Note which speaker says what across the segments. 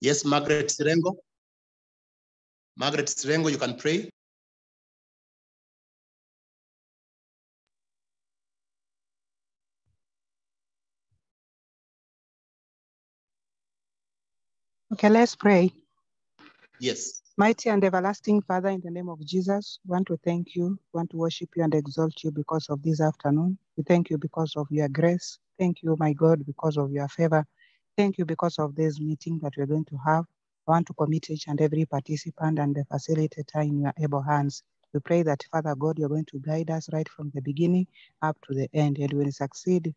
Speaker 1: Yes, Margaret Sirengo. Margaret Sirengo, you can pray.
Speaker 2: Okay, let's pray.
Speaker 1: Yes.
Speaker 2: Mighty and everlasting Father, in the name of Jesus, we want to thank you, we want to worship you and exalt you because of this afternoon. We thank you because of your grace. Thank you, my God, because of your favor. Thank you because of this meeting that we're going to have. I want to commit each and every participant and the facilitator in your able hands. We pray that, Father God, you're going to guide us right from the beginning up to the end. And when we succeed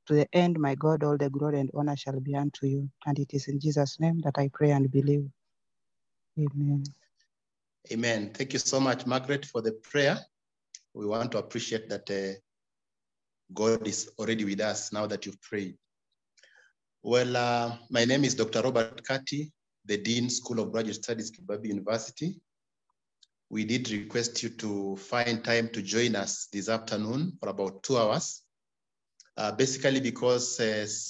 Speaker 2: to the end, my God, all the glory and honor shall be unto you. And it is in Jesus' name that I pray and believe. Amen.
Speaker 1: Amen. Thank you so much, Margaret, for the prayer. We want to appreciate that God is already with us now that you've prayed. Well, my name is Dr. Robert Kati, the Dean, School of Graduate Studies, Kibabi University. We did request you to find time to join us this afternoon for about 2 hours. Basically because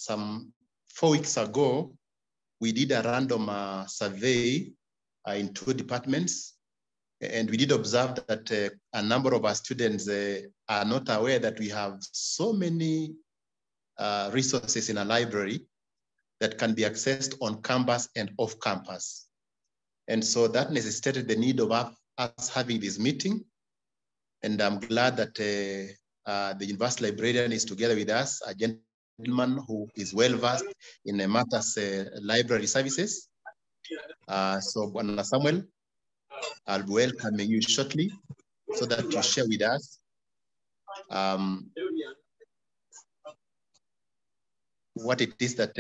Speaker 1: some 4 weeks ago, we did a random survey in 2 departments. And we did observe that a number of our students are not aware that we have so many resources in a library that can be accessed on campus and off campus. And so that necessitated the need of us having this meeting. And I'm glad that the university librarian is together with us, a gentleman who is well-versed in the matters library services. So Bwana Samuel, I'll be welcoming you shortly so that you share with us what it is that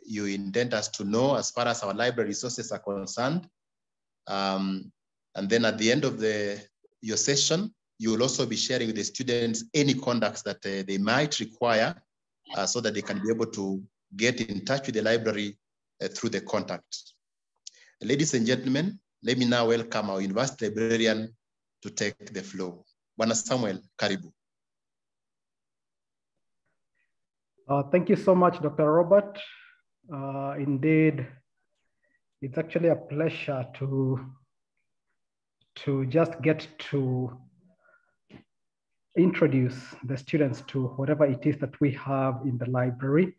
Speaker 1: you intend us to know as far as our library resources are concerned. And then at the end of your session, you will also be sharing with the students any conducts that they might require so that they can be able to get in touch with the library through the contact. Ladies and gentlemen, let me now welcome our university librarian to take the floor. Bwana Samuel, karibu.
Speaker 3: Thank you so much, Dr. Robert. Indeed, it's actually a pleasure to just get to introduce the students to whatever it is that we have in the library.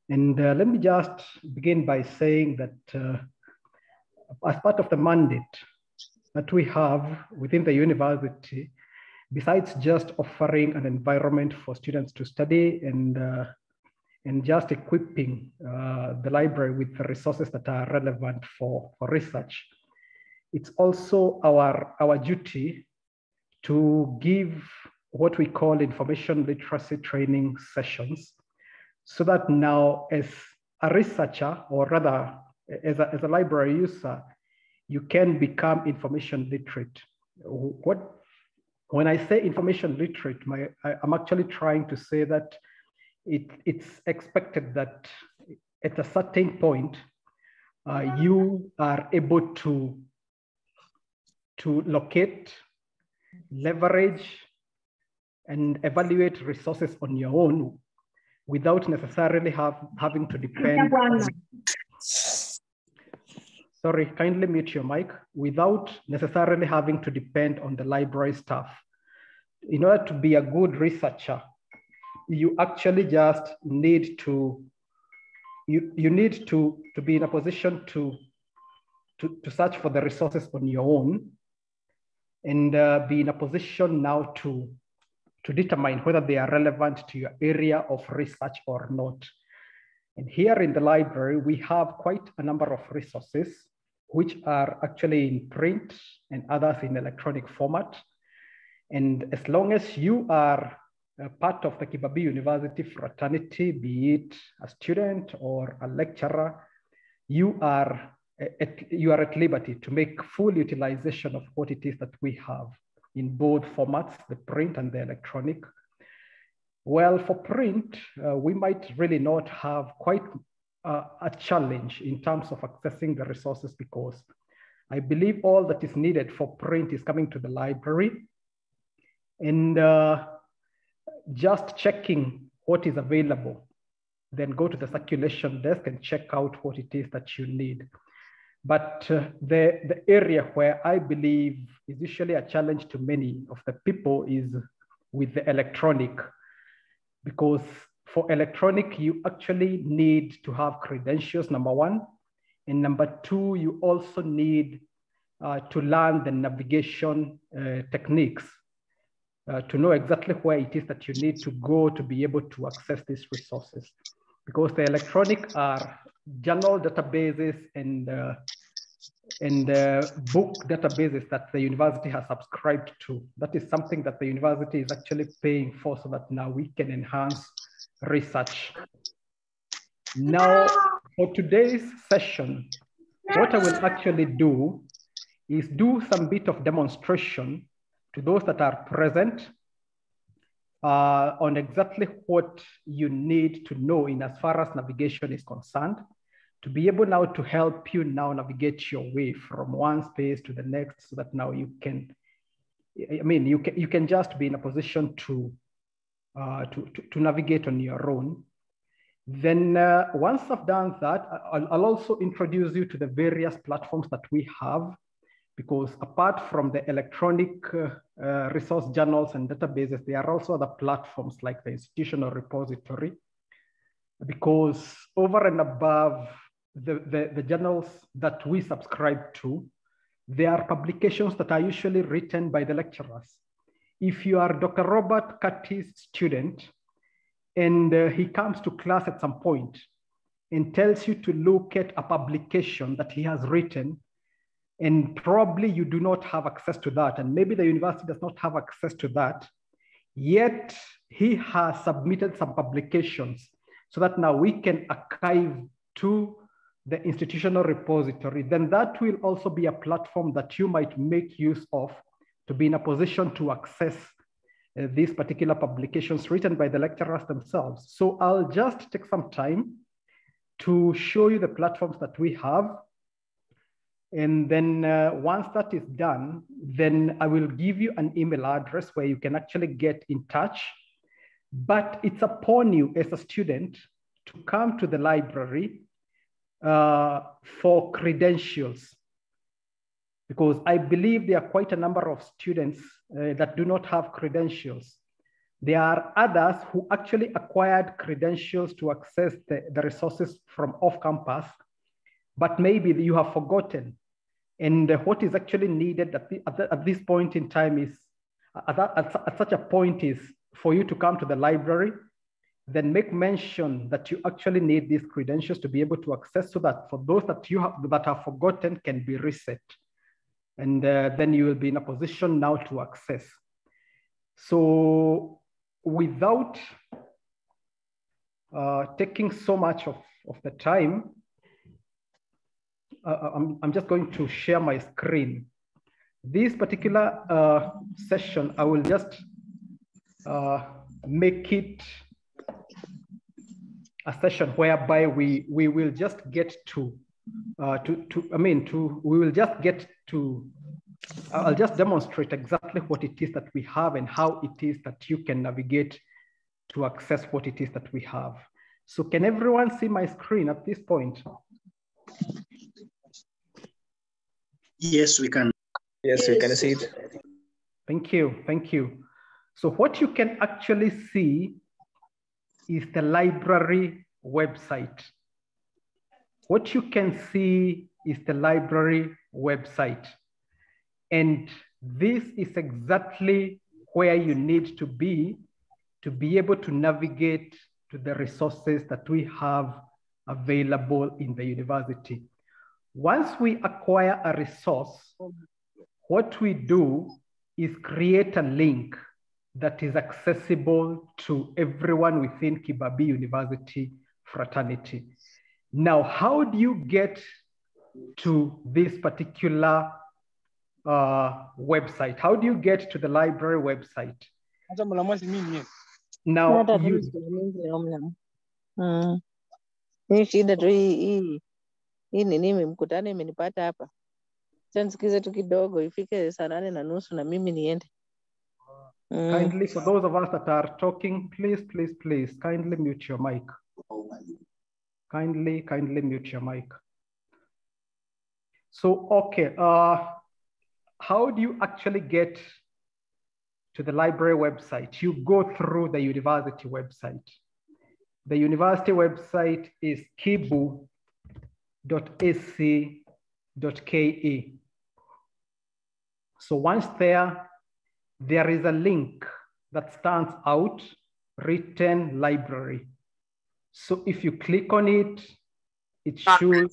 Speaker 3: And let me just begin by saying that as part of the mandate that we have within the university, besides just offering an environment for students to study and just equipping the library with the resources that are relevant for research, it's also our duty to give what we call information literacy training sessions, so that now as a researcher, or rather as a library user, you can become information literate. When I say information literate, I'm actually trying to say that it's expected that at a certain point, you are able to locate, leverage, and evaluate resources on your own without necessarily having to depend on, sorry, kindly mute your mic, without necessarily having to depend on the library staff. In order to be a good researcher, you actually just need to, you need to be in a position to search for the resources on your own, and be in a position now to determine whether they are relevant to your area of research or not. And here in the library, we have quite a number of resources, which are actually in print and others in electronic format. And as long as you are a part of the Kibabi University fraternity, be it a student or a lecturer, you are at liberty to make full utilization of what it is that we have in both formats, the print and the electronic. Well, for print, we might really not have quite a challenge in terms of accessing the resources, because I believe all that is needed for print is coming to the library and just checking what is available then go to the circulation desk and check out what it is that you need. But the area where I believe is usually a challenge to many of the people is with the electronic, because for electronic, you actually need to have credentials, number one. And number two, you also need to learn the navigation techniques to know exactly where it is that you need to go to be able to access these resources. Because the electronic are journal databases and book databases that the university has subscribed to. That is something that the university is actually paying for, so that now we can enhance research. Now, for today's session, what I will actually do is do some bit of demonstration to those that are present on exactly what you need to know in as far as navigation is concerned, to be able now to help you now navigate your way from one space to the next, so that now you can, you can just be in a position to navigate on your own. Then once I've done that, I'll also introduce you to the various platforms that we have, because apart from the electronic resource journals and databases, there are also other platforms like the institutional repository, because over and above the journals that we subscribe to, there are publications that are usually written by the lecturers. If you are Dr. Robert Curtis' student, and he comes to class at some point and tells you to look at a publication that he has written, and probably you do not have access to that, and maybe the university does not have access to that, yet he has submitted some publications so that now we can archive to the institutional repository, then that will also be a platform that you might make use of to be in a position to access these particular publications written by the lecturers themselves. So I'll just take some time to show you the platforms that we have. And then once that is done, then I will give you an email address where you can actually get in touch. But it's upon you as a student to come to the library for credentials, because I believe there are quite a number of students that do not have credentials. There are others who actually acquired credentials to access the resources from off campus, but maybe you have forgotten. And what is actually needed at this point in time is, at such a point is for you to come to the library, then make mention that you actually need these credentials to be able to access, so that for those that you have that are forgotten can be reset. And then you will be in a position now to access. So without taking so much of the time, I'm just going to share my screen. This particular session, I will just make it a session whereby we will just get I'll just demonstrate exactly what it is that we have and how it is that you can navigate to access what it is that we have. So can everyone see my screen at this point?
Speaker 4: Yes, we can. Yes, we can see it.
Speaker 3: Thank you, thank you. So what you can actually see is the library website. What you can see is the library website. And this is exactly where you need to be able to navigate to the resources that we have available in the university. Once we acquire a resource, what we do is create a link that is accessible to everyone within Kibabii University fraternity. Now, how do you get to this particular website? How do you get to the library website? Now,
Speaker 5: mkutano imenipata hapa. Nisikize tu kidogo ifike saa 8:30 na mimi niende.
Speaker 3: Kindly, for those of us that are talking, please kindly mute your mic. Kindly mute your mic. So, okay, how do you actually get to the library website? You go through the university website. The university website is kibu.ac.ke. So once there is a link that stands out, written library. So if you click on it, it should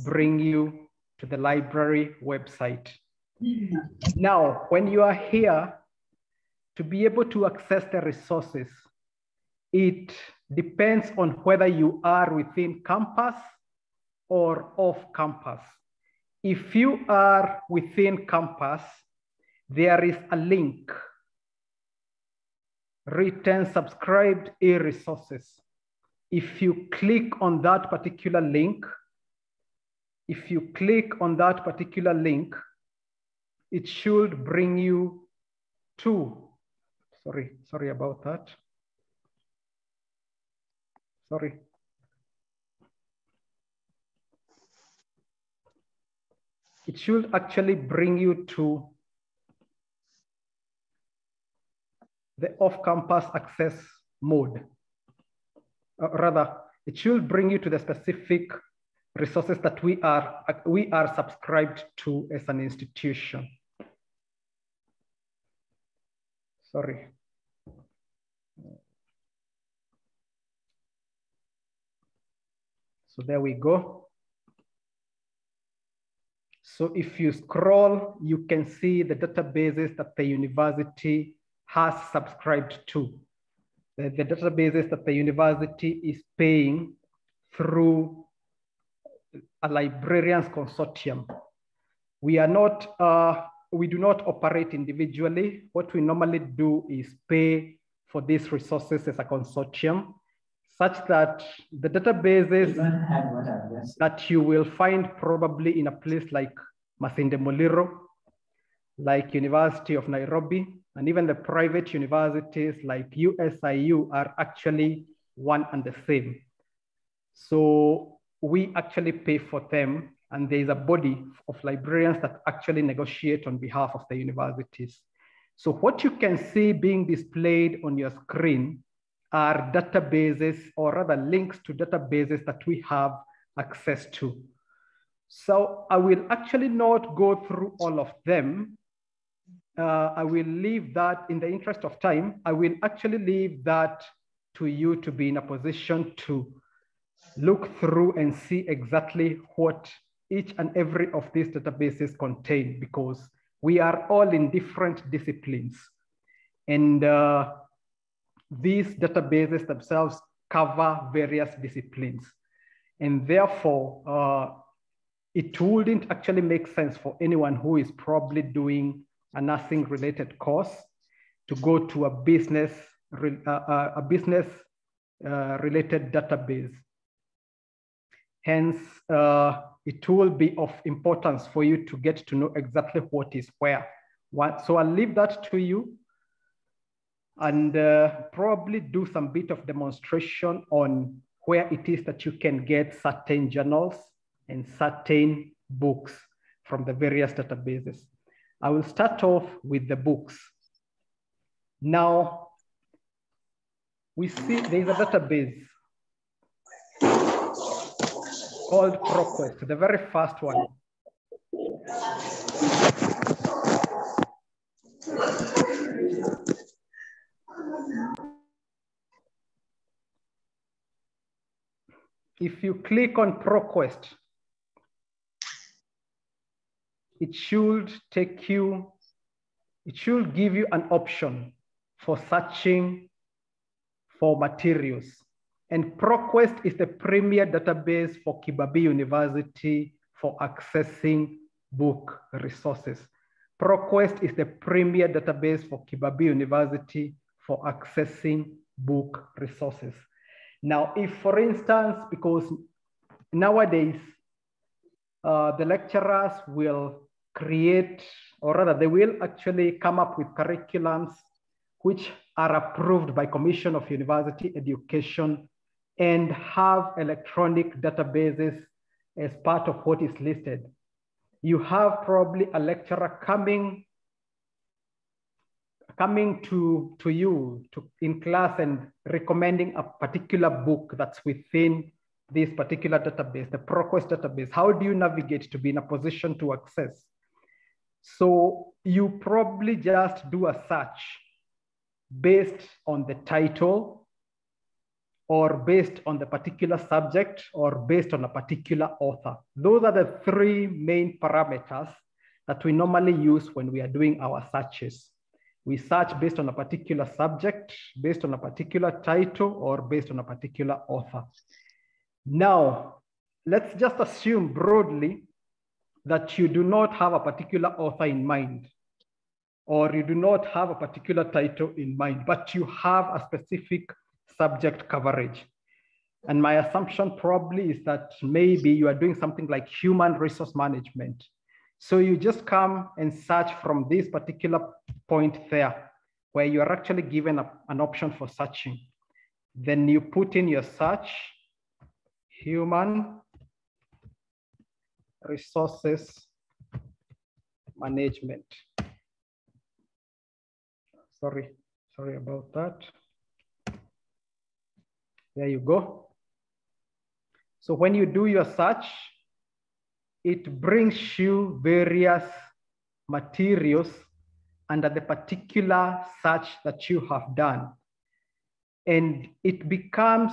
Speaker 3: bring you to the library website. Now, when you are here, to be able to access the resources, it depends on whether you are within campus or off campus. If you are within campus, there is a link written subscribed e-resources. If you click on that particular link, it should bring you to, sorry about that. Sorry. It should actually bring you to the off-campus access mode. Rather, it should bring you to the specific resources that we are subscribed to as an institution. Sorry. So there we go. So if you scroll, you can see the databases that the university has subscribed to. The databases that the university is paying through a librarians consortium. We do not operate individually. What we normally do is pay for these resources as a consortium, such that the databases that you will find probably in a place like Masinde Muliro, like University of Nairobi, and even the private universities like USIU are actually one and the same. So we actually pay for them, and there is a body of librarians that actually negotiate on behalf of the universities. So what you can see being displayed on your screen are databases, or rather links to databases that we have access to. So I will actually not go through all of them. I will leave that, in the interest of time, I will actually leave that to you to be in a position to look through and see exactly what each and every of these databases contain, because we are all in different disciplines. And these databases themselves cover various disciplines. And therefore, it wouldn't actually make sense for anyone who is probably doing a nursing related course to go to a business related database. Hence, it will be of importance for you to get to know exactly what is where. So I'll leave that to you, and probably do some bit of demonstration on where it is that you can get certain journals and certain books from the various databases. I will start off with the books. Now, we see there's a database called ProQuest, the very first one. If you click on ProQuest, it should take you, it should give you an option for searching for materials. And ProQuest is the premier database for Kibabii University for accessing book resources. ProQuest is the premier database for Kibabii University for accessing book resources. Now, if for instance, because nowadays, the lecturers will create, or rather they will actually come up with curriculums which are approved by Commission of University Education and have electronic databases as part of what is listed. You have probably a lecturer coming to you in class and recommending a particular book that's within this particular database, the ProQuest database. How do you navigate to be in a position to access? So you probably just do a search based on the title, or based on the particular subject, or based on a particular author. Those are the three main parameters that we normally use when we are doing our searches. We search based on a particular subject, based on a particular title, or based on a particular author. Now, let's just assume broadly that you do not have a particular author in mind, or you do not have a particular title in mind, but you have a specific subject coverage. And my assumption probably is that maybe you are doing something like human resource management. So you just come and search from this particular point there, where you are actually given an option for searching. Then you put in your search, human resources management. Sorry about that. There you go. So when you do your search, it brings you various materials under the particular search that you have done. And it becomes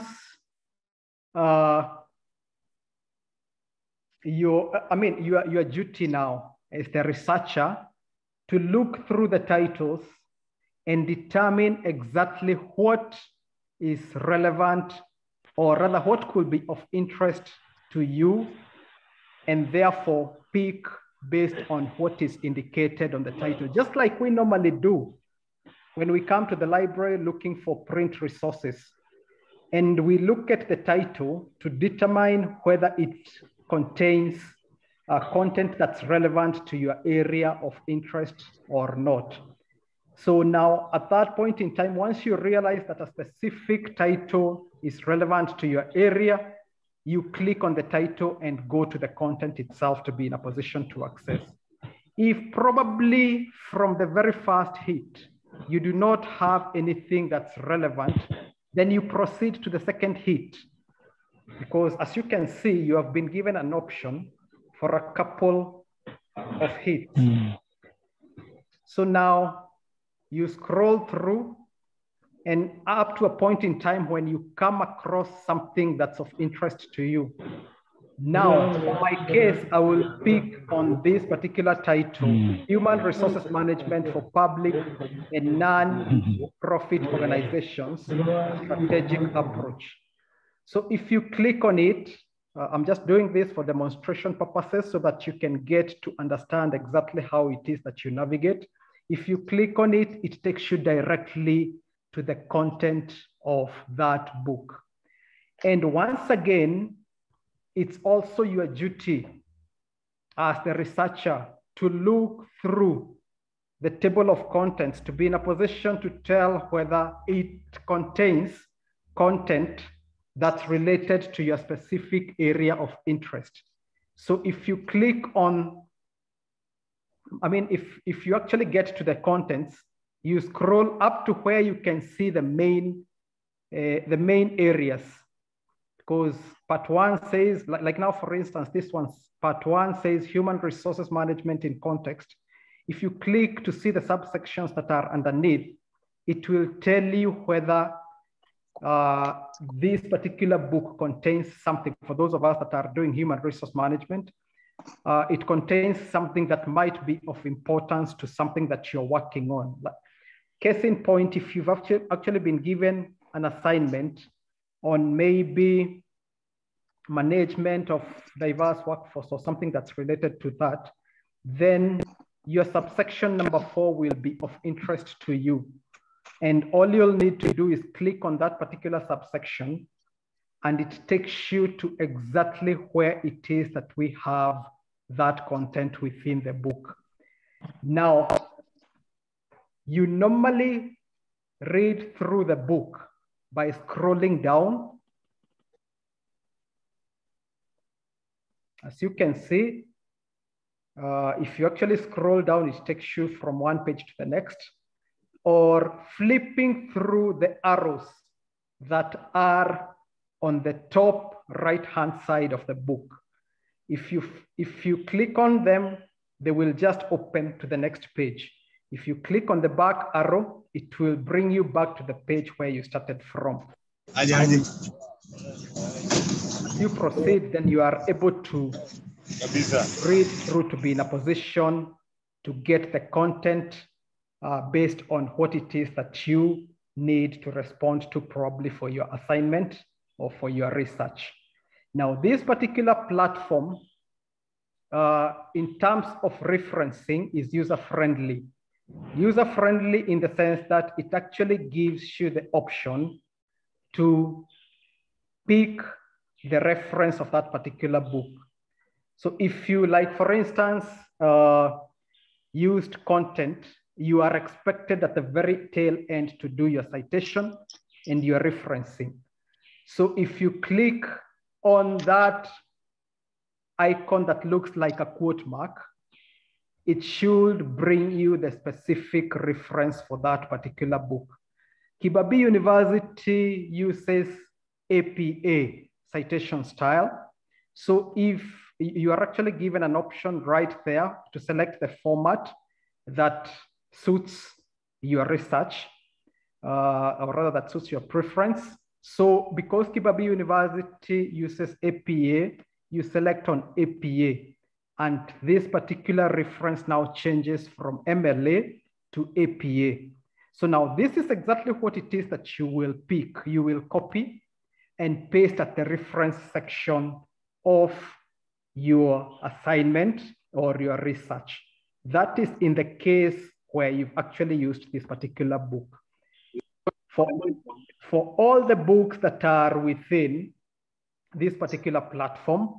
Speaker 3: your duty now as the researcher to look through the titles and determine exactly what is relevant, or rather what could be of interest to you, and therefore pick based on what is indicated on the title, just like we normally do when we come to the library looking for print resources. And we look at the title to determine whether it contains content that's relevant to your area of interest or not. So now at that point in time, once you realize that a specific title is relevant to your area, you click on the title and go to the content itself to be in a position to access. If probably from the very first hit, you do not have anything that's relevant, then you proceed to the second hit. Because as you can see, you have been given an option for a couple of hits. So now you scroll through, and up to a point in time when you come across something that's of interest to you. Now, for my case, I will pick on this particular title, Human Resources Management for Public and Non-Profit Organizations, Strategic Approach. So if you click on it, I'm just doing this for demonstration purposes so that you can get to understand exactly how it is that you navigate. If you click on it, it takes you directly to the content of that book. And once again, it's also your duty as the researcher to look through the table of contents to be in a position to tell whether it contains content that's related to your specific area of interest. So if you click on, if you actually get to the contents, you scroll up to where you can see the main areas. Because part one says, like now, for instance, this one's part one says human resources management in context. If you click to see the subsections that are underneath, it will tell you whether this particular book contains something. For those of us that are doing human resource management, it contains something that might be of importance to something that you're working on. Case in point, if you've actually been given an assignment on maybe management of diverse workforce or something that's related to that, then your subsection number 4 will be of interest to you. And all you'll need to do is click on that particular subsection, and it takes you to exactly where it is that we have that content within the book. Now, you normally read through the book by scrolling down As you can see, if you actually scroll down, it takes you from one page to the next, or flipping through the arrows that are on the top right-hand side of the book. If you click on them, they will just open to the next page. If you click on the back arrow, it will bring you back to the page where you started from. As you proceed, then you are able to read through to be in a position to get the content based on what it is that you need to respond to, probably for your assignment or for your research. Now, this particular platform, in terms of referencing, is user-friendly. User-friendly in the sense that it actually gives you the option to pick the reference of that particular book. So if you, like, for instance, used content, you are expected at the very tail end to do your citation and your referencing. So if you click on that icon that looks like a quote mark, it should bring you the specific reference for that particular book. Kibabii University uses APA citation style. So if you are actually given an option right there to select the format that suits your research, or rather that suits your preference. So because Kibabii University uses APA, you select on APA, and this particular reference now changes from MLA to APA. So now this is exactly what it is that you will pick. You will copy and paste at the reference section of your assignment or your research. That is in the case where you've actually used this particular book. For all the books that are within this particular platform,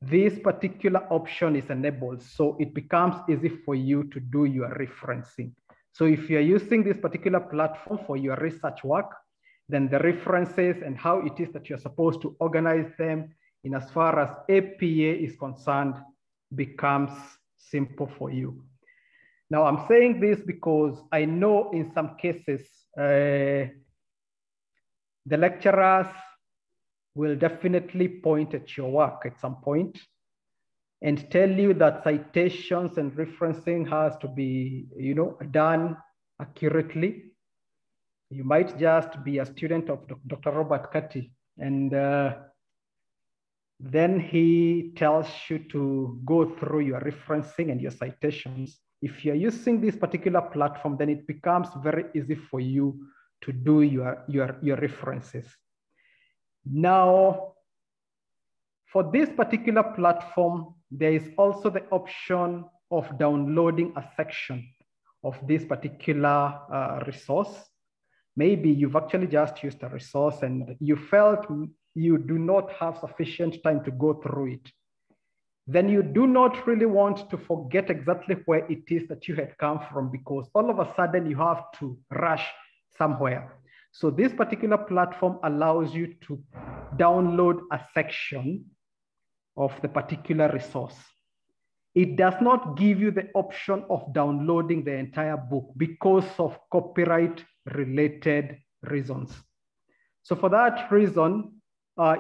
Speaker 3: this particular option is enabled. So it becomes easy for you to do your referencing. So if you're using this particular platform for your research work, then the references and how it is that you're supposed to organize them in as far as APA is concerned becomes simple for you. Now, I'm saying this because I know in some cases, the lecturers will definitely point at your work at some point and tell you that citations and referencing has to be, done accurately. You might just be a student of Dr. Robert Cutty, and then he tells you to go through your referencing and your citations. If you're using this particular platform, then it becomes very easy for you to do your references. Now, for this particular platform, there is also the option of downloading a section of this particular resource. Maybe you've actually just used a resource and you felt you do not have sufficient time to go through it. Then you do not really want to forget exactly where it is that you had come from, because all of a sudden you have to rush somewhere. So this particular platform allows you to download a section of the particular resource. It does not give you the option of downloading the entire book because of copyright related reasons. So for that reason,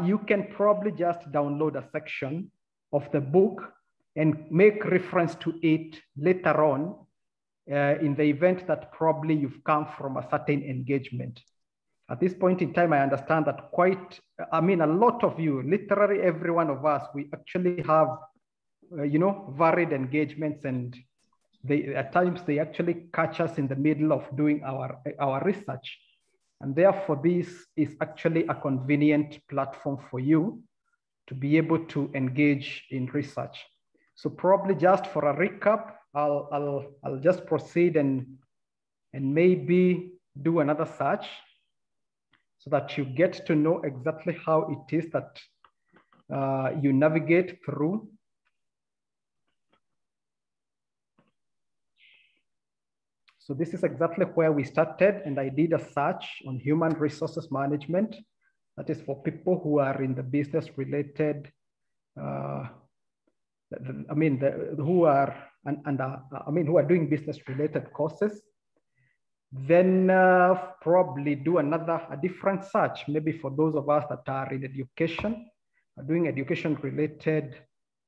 Speaker 3: you can probably just download a section of the book and make reference to it later on in the event that probably you've come from a certain engagement. At this point in time, I understand that a lot of you, literally every one of us, we actually have, varied engagements, and at times they actually catch us in the middle of doing our research. And therefore, this is actually a convenient platform for you to be able to engage in research. So probably just for a recap, I'll just proceed and maybe do another search so that you get to know exactly how it is that you navigate through. So this is exactly where we started, and I did a search on human resources management. That is for people who are in the business related who are who are doing business-related courses, then probably do a different search, maybe for those of us that are in education, doing education-related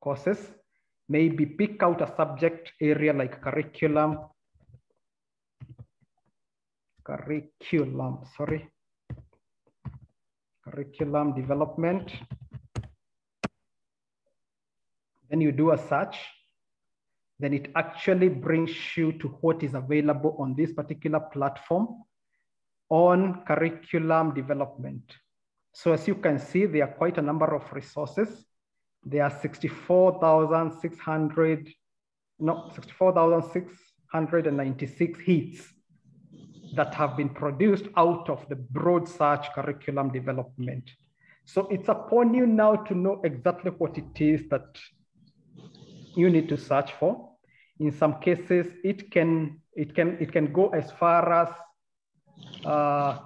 Speaker 3: courses, maybe pick out a subject area like curriculum development. Then you do a search. Then it actually brings you to what is available on this particular platform on curriculum development. So as you can see, there are quite a number of resources. There are 64,696 hits that have been produced out of the broad search curriculum development. So it's upon you now to know exactly what it is that you need to search for. In some cases, it can go as far as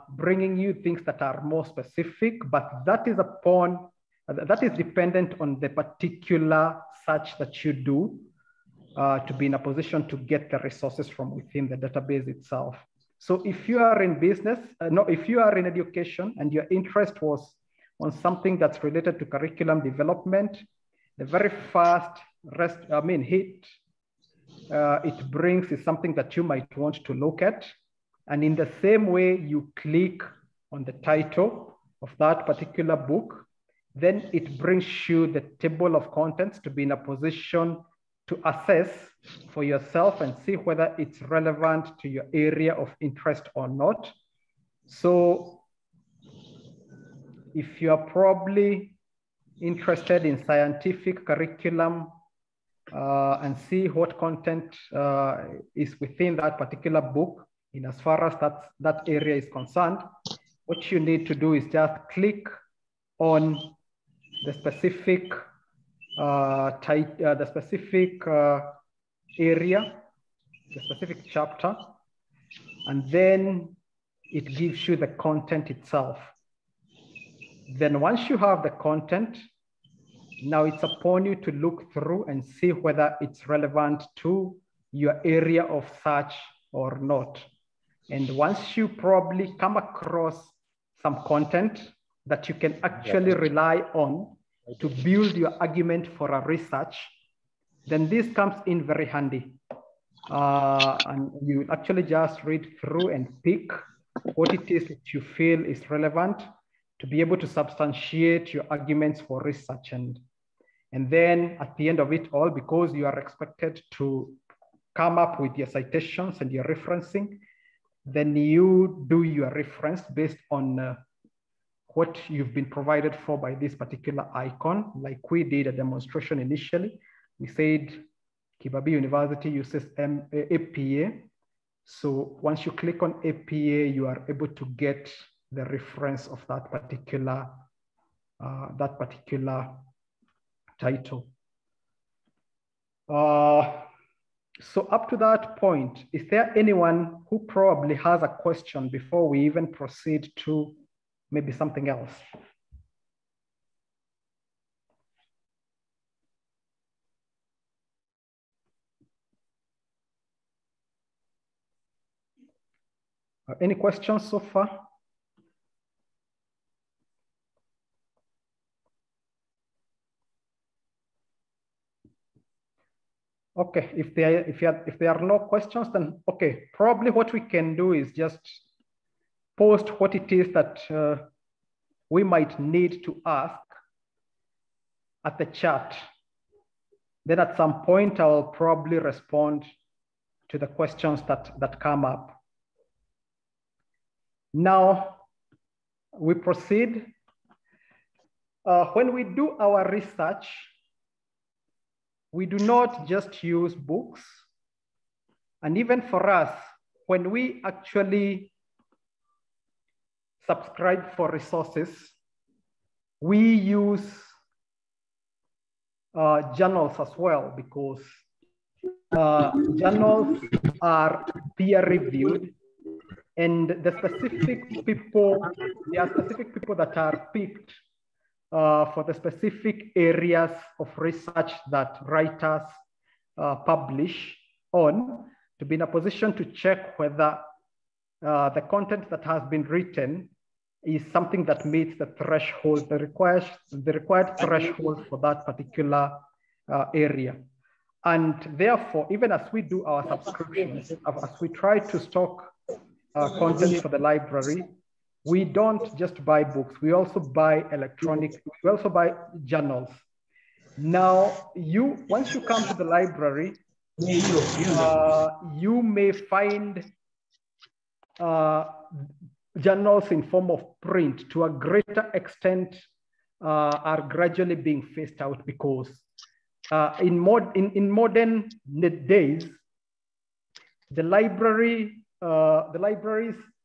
Speaker 3: bringing you things that are more specific, but that is dependent on the particular search that you do to be in a position to get the resources from within the database itself. So if you are in business, if you are in education and your interest was on something that's related to curriculum development, the very first hit it brings is something that you might want to look at. And in the same way, you click on the title of that particular book, then it brings you the table of contents to be in a position to assess for yourself and see whether it's relevant to your area of interest or not. So if you are probably interested in scientific curriculum and see what content is within that particular book, in as far as that area is concerned, what you need to do is just click on the specific area, the specific chapter, and then it gives you the content itself. Then once you have the content, now it's upon you to look through and see whether it's relevant to your area of search or not. And once you probably come across some content that you can actually rely on to build your argument for a research, then this comes in very handy. And you actually just read through and pick what it is that you feel is relevant to be able to substantiate your arguments for research. And then at the end of it all, because you are expected to come up with your citations and your referencing, then you do your reference based on what you've been provided for by this particular icon. Like we did a demonstration initially. We said Kibabii University uses APA. So once you click on APA, you are able to get the reference of that particular title. So up to that point, is there anyone who probably has a question before we even proceed to maybe something else? Any questions so far? Okay, if there are no questions, then okay, probably what we can do is just post what it is that we might need to ask at the chat. Then at some point, I'll probably respond to the questions that come up. Now, we proceed. When we do our research, we do not just use books. And even for us, when we actually subscribe for resources, we use journals as well, because journals are peer reviewed, and there are specific people that are picked for the specific areas of research that writers publish on, to be in a position to check whether the content that has been written is something that meets the threshold, the required threshold for that particular area. And therefore, even as we do our subscriptions, as we try to stock content for the library, we don't just buy books, we also buy we also buy journals. Now, once you come to the library, you may find journals in form of print to a greater extent are gradually being phased out, because in modern days, the libraries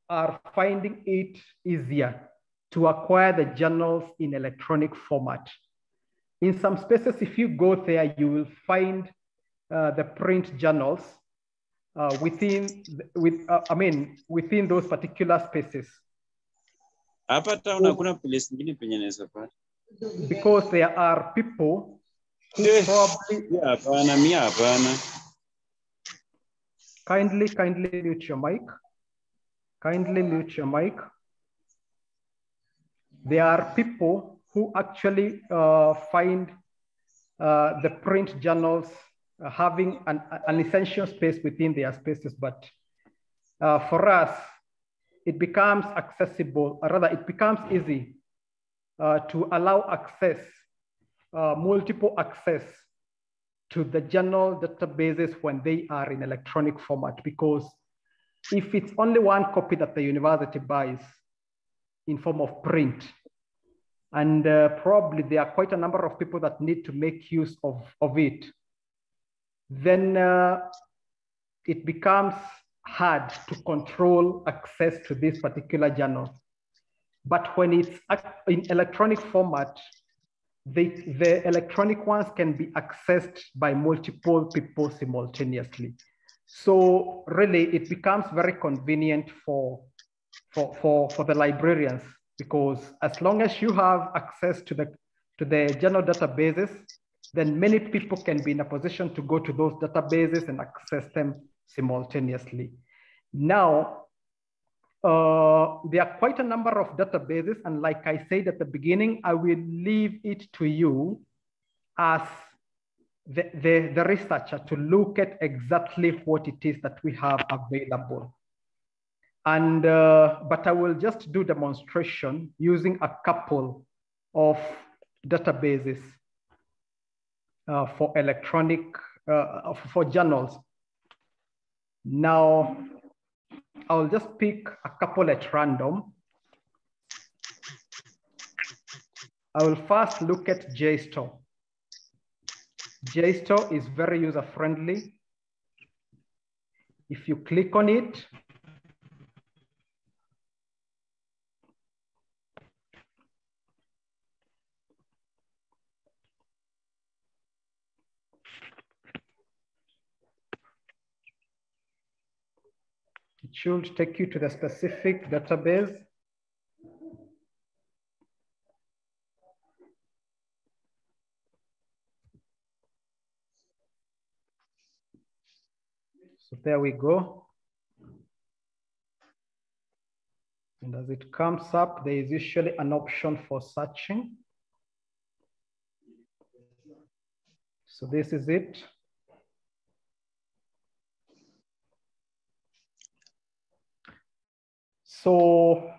Speaker 3: are finding it easier to acquire the journals in electronic format. In some spaces, if you go there, you will find the print journals within those particular spaces. Because there are people who probably kindly mute your mic. Kindly mute your mic. There are people who actually find the print journals having an essential space within their spaces, but for us, it becomes accessible, or rather it becomes easy to allow access, multiple access to the journal databases when they are in electronic format, because if it's only one copy that the university buys in form of print, and probably there are quite a number of people that need to make use of it, then it becomes hard to control access to this particular journal. But when it's in electronic format, the electronic ones can be accessed by multiple people simultaneously. So really, it becomes very convenient for the librarians, because as long as you have access to the journal databases, then many people can be in a position to go to those databases and access them simultaneously. Now, there are quite a number of databases, and like I said at the beginning, I will leave it to you as the researcher to look at exactly what it is that we have available. And but I will just do demonstration using a couple of databases for electronic, for journals. Now, I'll just pick a couple at random. I will first look at JSTOR. JSTOR is very user-friendly. If you click on it, it should take you to the specific database. So there we go. And as it comes up, there is usually an option for searching. So this is it. So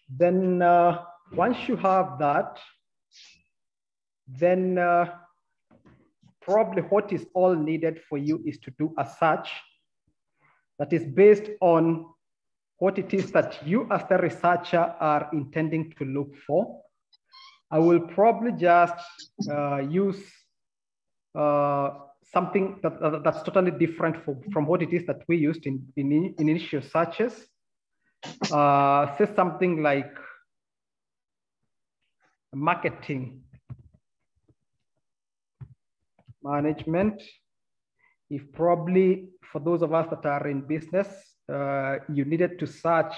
Speaker 3: then once you have that, then probably what is all needed for you is to do a search that is based on what it is that you as the researcher are intending to look for. I will probably just use something that's totally different from what it is that we used in initial searches. Say something like marketing management. If probably for those of us that are in business, you needed to search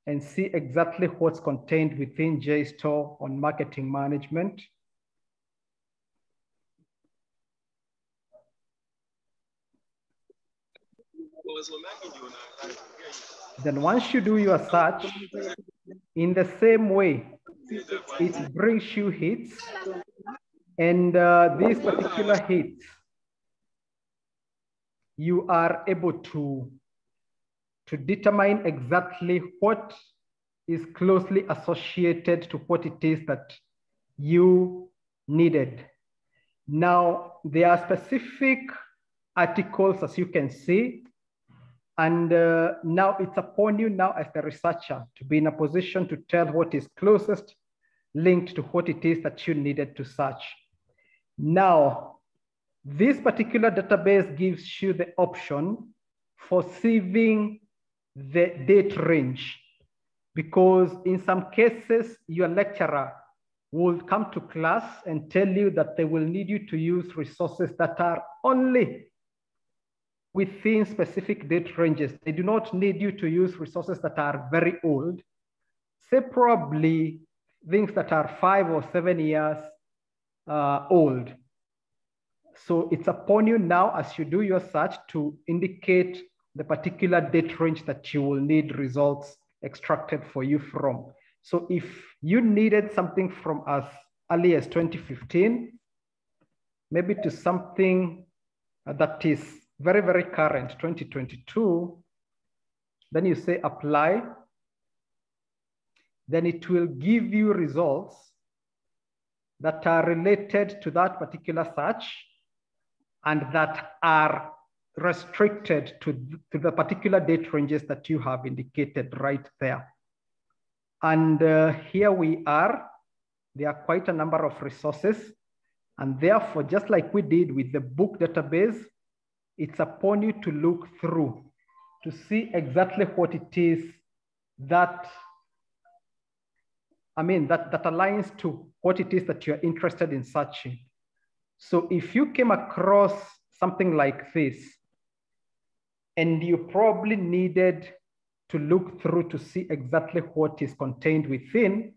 Speaker 3: and see exactly what's contained within JSTOR on marketing management. Then once you do your search, in the same way, it brings you hits, and these particular hits, you are able to determine exactly what is closely associated to what it is that you needed. Now, there are specific articles, as you can see, and now it's upon you now as the researcher to be in a position to tell what is closest linked to what it is that you needed to search. Now, this particular database gives you the option for sieving the date range, because in some cases, your lecturer will come to class and tell you that they will need you to use resources that are only within specific date ranges. They do not need you to use resources that are very old, say probably things that are 5 or 7 years old. So it's upon you now as you do your search to indicate the particular date range that you will need results extracted for you from. So if you needed something from as early as 2015, maybe to something that is very, very current, 2022, then you say apply, then it will give you results that are related to that particular search and that are restricted to the particular date ranges that you have indicated right there. And here we are. There are quite a number of resources. And therefore, just like we did with the book database, it's upon you to look through to see exactly what it is that, that aligns to what it is that you're interested in searching. So if you came across something like this, and you probably needed to look through to see exactly what is contained within,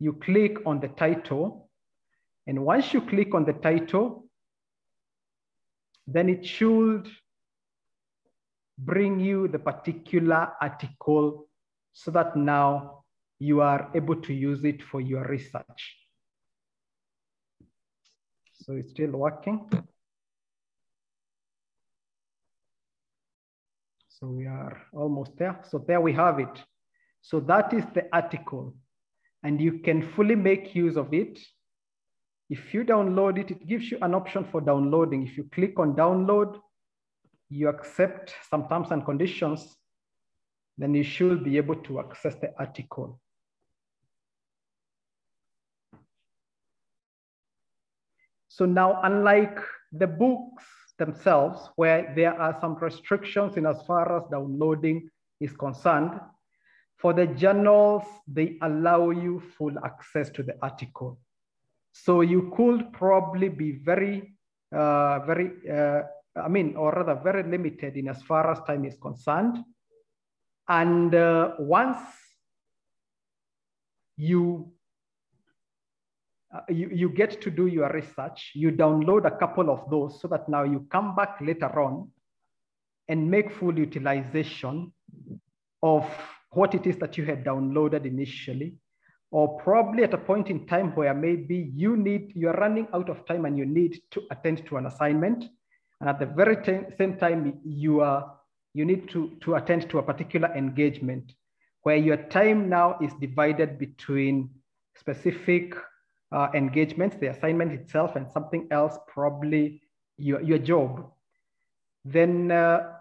Speaker 3: you click on the title. And once you click on the title, then it should bring you the particular article so that now you are able to use it for your research. So it's still working. So we are almost there. So there we have it. So that is the article, and you can fully make use of it. If you download it, it gives you an option for downloading. If you click on download, you accept some terms and conditions, then you should be able to access the article. So now, unlike the books themselves, where there are some restrictions in as far as downloading is concerned, for the journals, they allow you full access to the article. So you could probably be very limited in as far as time is concerned. And once you get to do your research, you download a couple of those so that now you come back later on and make full utilization of what it is that you had downloaded initially, or probably at a point in time where maybe you're running out of time and you need to attend to an assignment. And at the very same time, you need to attend to a particular engagement where your time now is divided between specific engagements, the assignment itself, and something else, probably your job. Then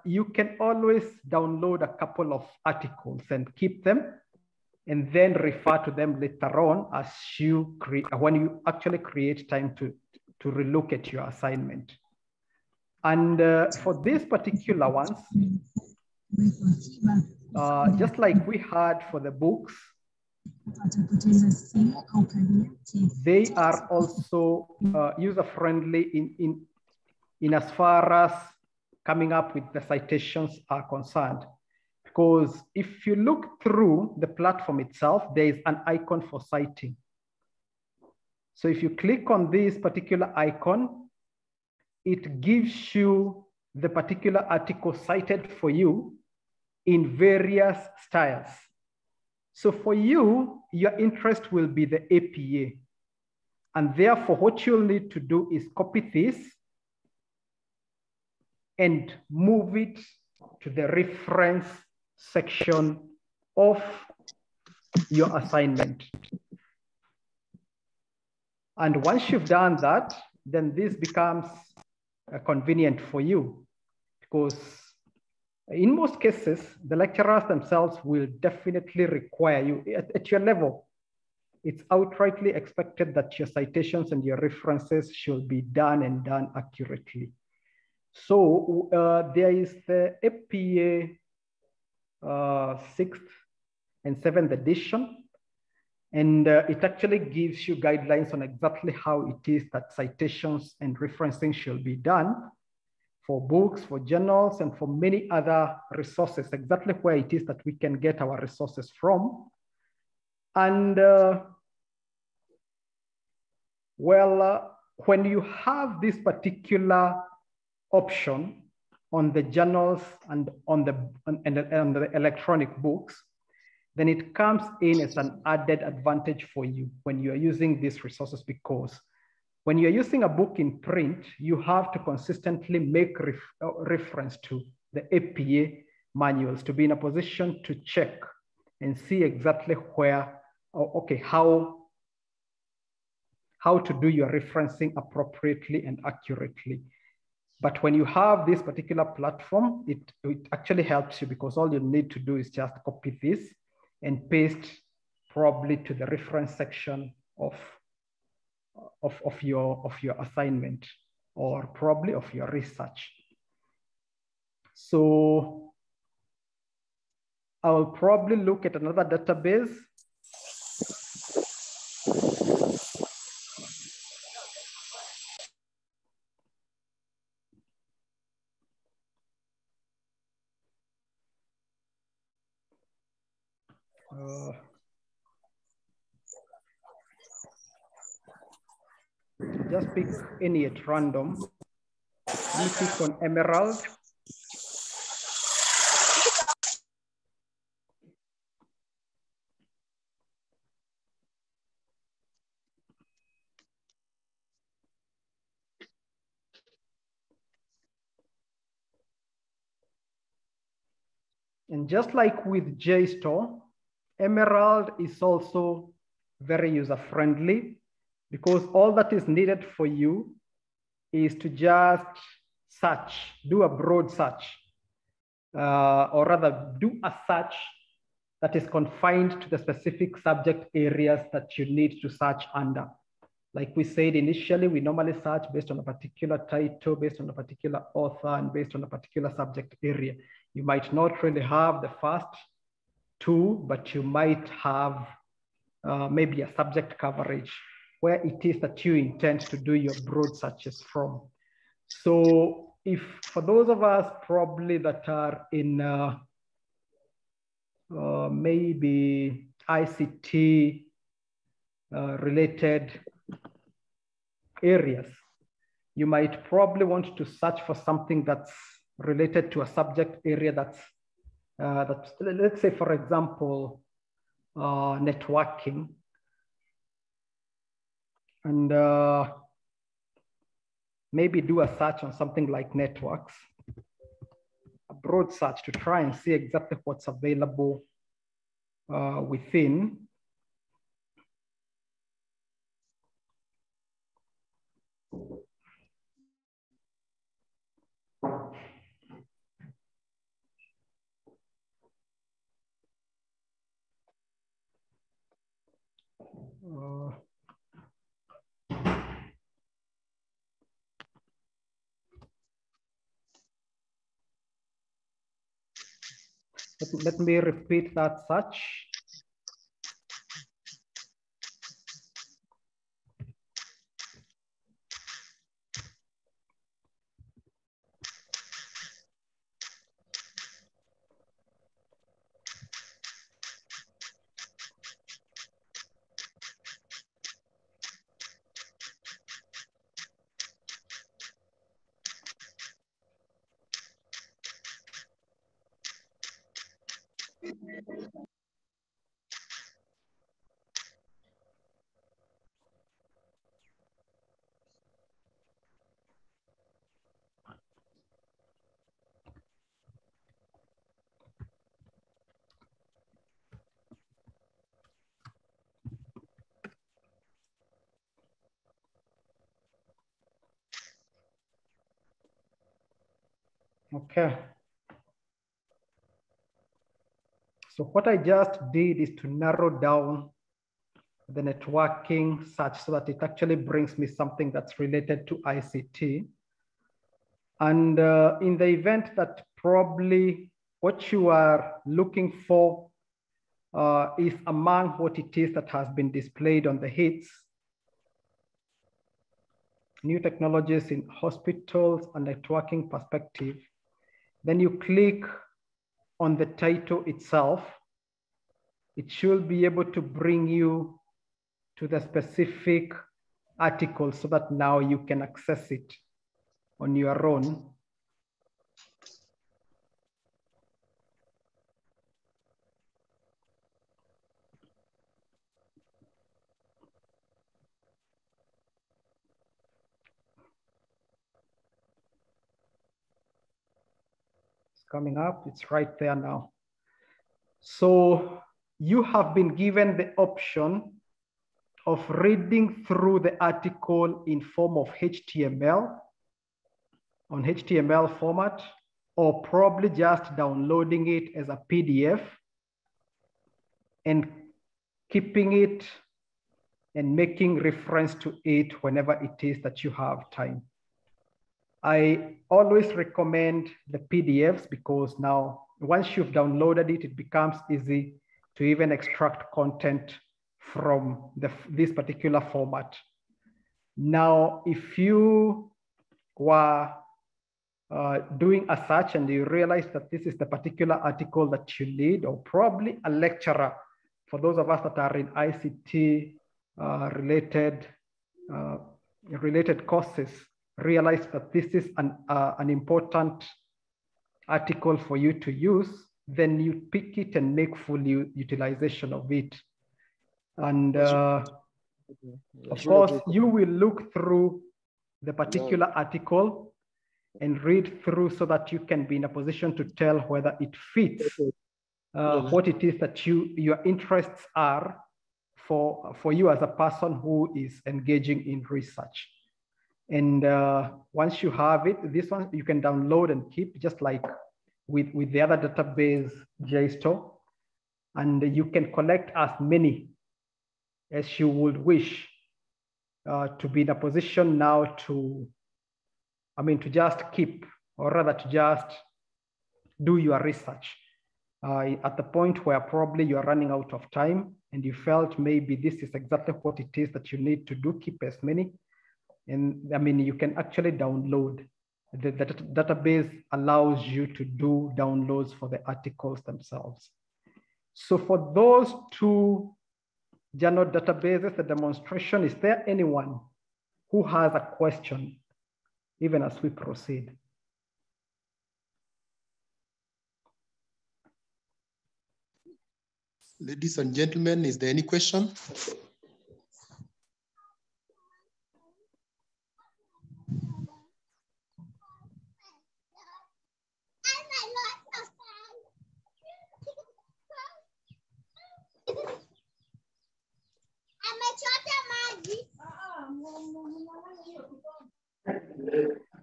Speaker 3: you can always download a couple of articles and keep them, and then refer to them later on as when you actually create time to relook at your assignment. And for these particular ones, just like we had for the books, they are also user-friendly in as far as coming up with the citations are concerned. Because if you look through the platform itself, there is an icon for citing. So if you click on this particular icon, it gives you the particular article cited for you in various styles. So for you, your interest will be the APA. And therefore, what you'll need to do is copy this and move it to the reference section of your assignment. And once you've done that, then this becomes convenient for you, because in most cases, the lecturers themselves will definitely require you at your level. It's outrightly expected that your citations and your references should be done and done accurately. So there is the APA 6th and 7th edition. And it actually gives you guidelines on exactly how it is that citations and referencing should be done for books, for journals, and for many other resources, exactly where it is that we can get our resources from. And when you have this particular option on the journals and on the electronic books, then it comes in as an added advantage for you when you are using these resources, because when you're using a book in print, you have to consistently make reference to the APA manuals to be in a position to check and see exactly where, okay, how to do your referencing appropriately and accurately. But when you have this particular platform, it actually helps you, because all you need to do is just copy this and paste probably to the reference section of your assignment, or probably of your research. So I'll probably look at another database. Just pick any at random. Let me click on Emerald. And just like with JSTOR, Emerald is also very user-friendly, because all that is needed for you is to just search, do a broad search, or rather do a search that is confined to the specific subject areas that you need to search under. Like we said initially, we normally search based on a particular title, based on a particular author, and based on a particular subject area. You might not really have the first two, but you might have maybe a subject coverage where it is that you intend to do your broad searches from. So if for those of us probably that are in maybe ICT related areas, you might probably want to search for something that's related to a subject area that's let's say, for example, networking. And maybe do a search on something like networks, a broad search to try and see exactly what's available within. Let me repeat that search. Okay. So what I just did is to narrow down the networking search so that it actually brings me something that's related to ICT. And in the event that probably what you are looking for is among what it is that has been displayed on the hits, new technologies in hospitals and networking perspective, then you click on the title itself. It should be able to bring you to the specific article so that now you can access it on your own. It's coming up, it's right there now. So you have been given the option of reading through the article in form of HTML, on HTML format, or probably just downloading it as a PDF and keeping it and making reference to it whenever it is that you have time. I always recommend the PDFs because now once you've downloaded it, it becomes easy to even extract content from this particular format. Now, if you were doing a search and you realize that this is the particular article that you need, or probably a lecturer, for those of us that are in ICT related courses, realize that this is an important article for you to use, then you pick it and make full utilization of it. And of course, you will look through the particular article and read through so that you can be in a position to tell whether it fits what it is that your interests are for you as a person who is engaging in research. And once you have it, this one you can download and keep, just like with the other database JSTOR, and you can collect as many as you would wish to be in a position now to just keep, or rather to just do your research at the point where probably you are running out of time and you felt maybe this is exactly what it is that you need to do, keep as many. And you can actually download. The database allows you to do downloads for the articles themselves. So for those two journal databases, the demonstration, is there anyone who has a question, even as we proceed?
Speaker 1: Ladies and gentlemen, is there any question?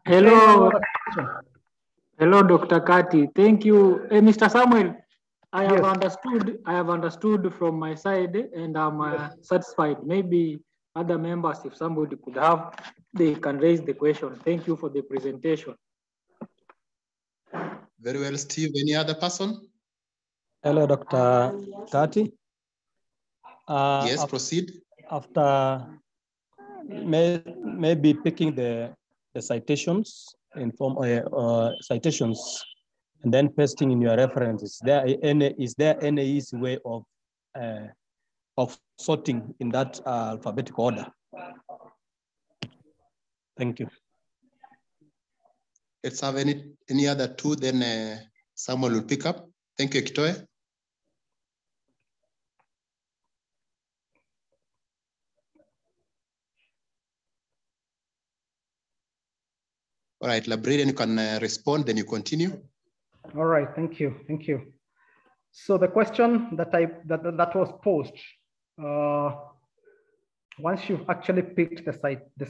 Speaker 6: Hello, hello, Dr. Kati. Thank you, Mr. Samuel. I have understood from my side, and I'm satisfied. Maybe other members, if somebody could have, they can raise the question. Thank you for the presentation.
Speaker 1: Very well, Steve. Any other person?
Speaker 7: Hello, Dr. Kati.
Speaker 1: Yes, proceed.
Speaker 7: After maybe picking the citations in form citations and then pasting in your references, is there any easy way of sorting in that alphabetical order? Thank you.
Speaker 1: Let's have any other two, then someone will pick up. Thank you, Kitoe. All right, librarian, you can respond, then you continue.
Speaker 3: All right, thank you. So the question that was posed, once you've actually picked the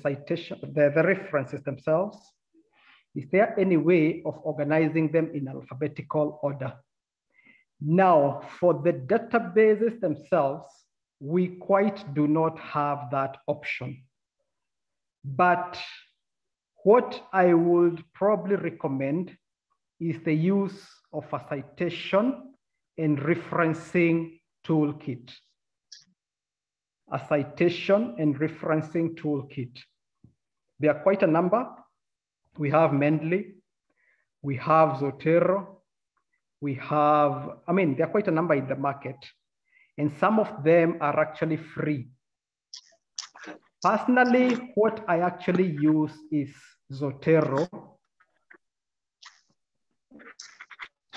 Speaker 3: citation, the references themselves, Is there any way of organizing them in alphabetical order? Now, for the databases themselves, we quite do not have that option. But what I would probably recommend is the use of a citation and referencing toolkit. A citation and referencing toolkit. There are quite a number. We have Mendeley, we have Zotero, we have, there are quite a number in the market, and some of them are actually free. Personally, what I actually use is Zotero.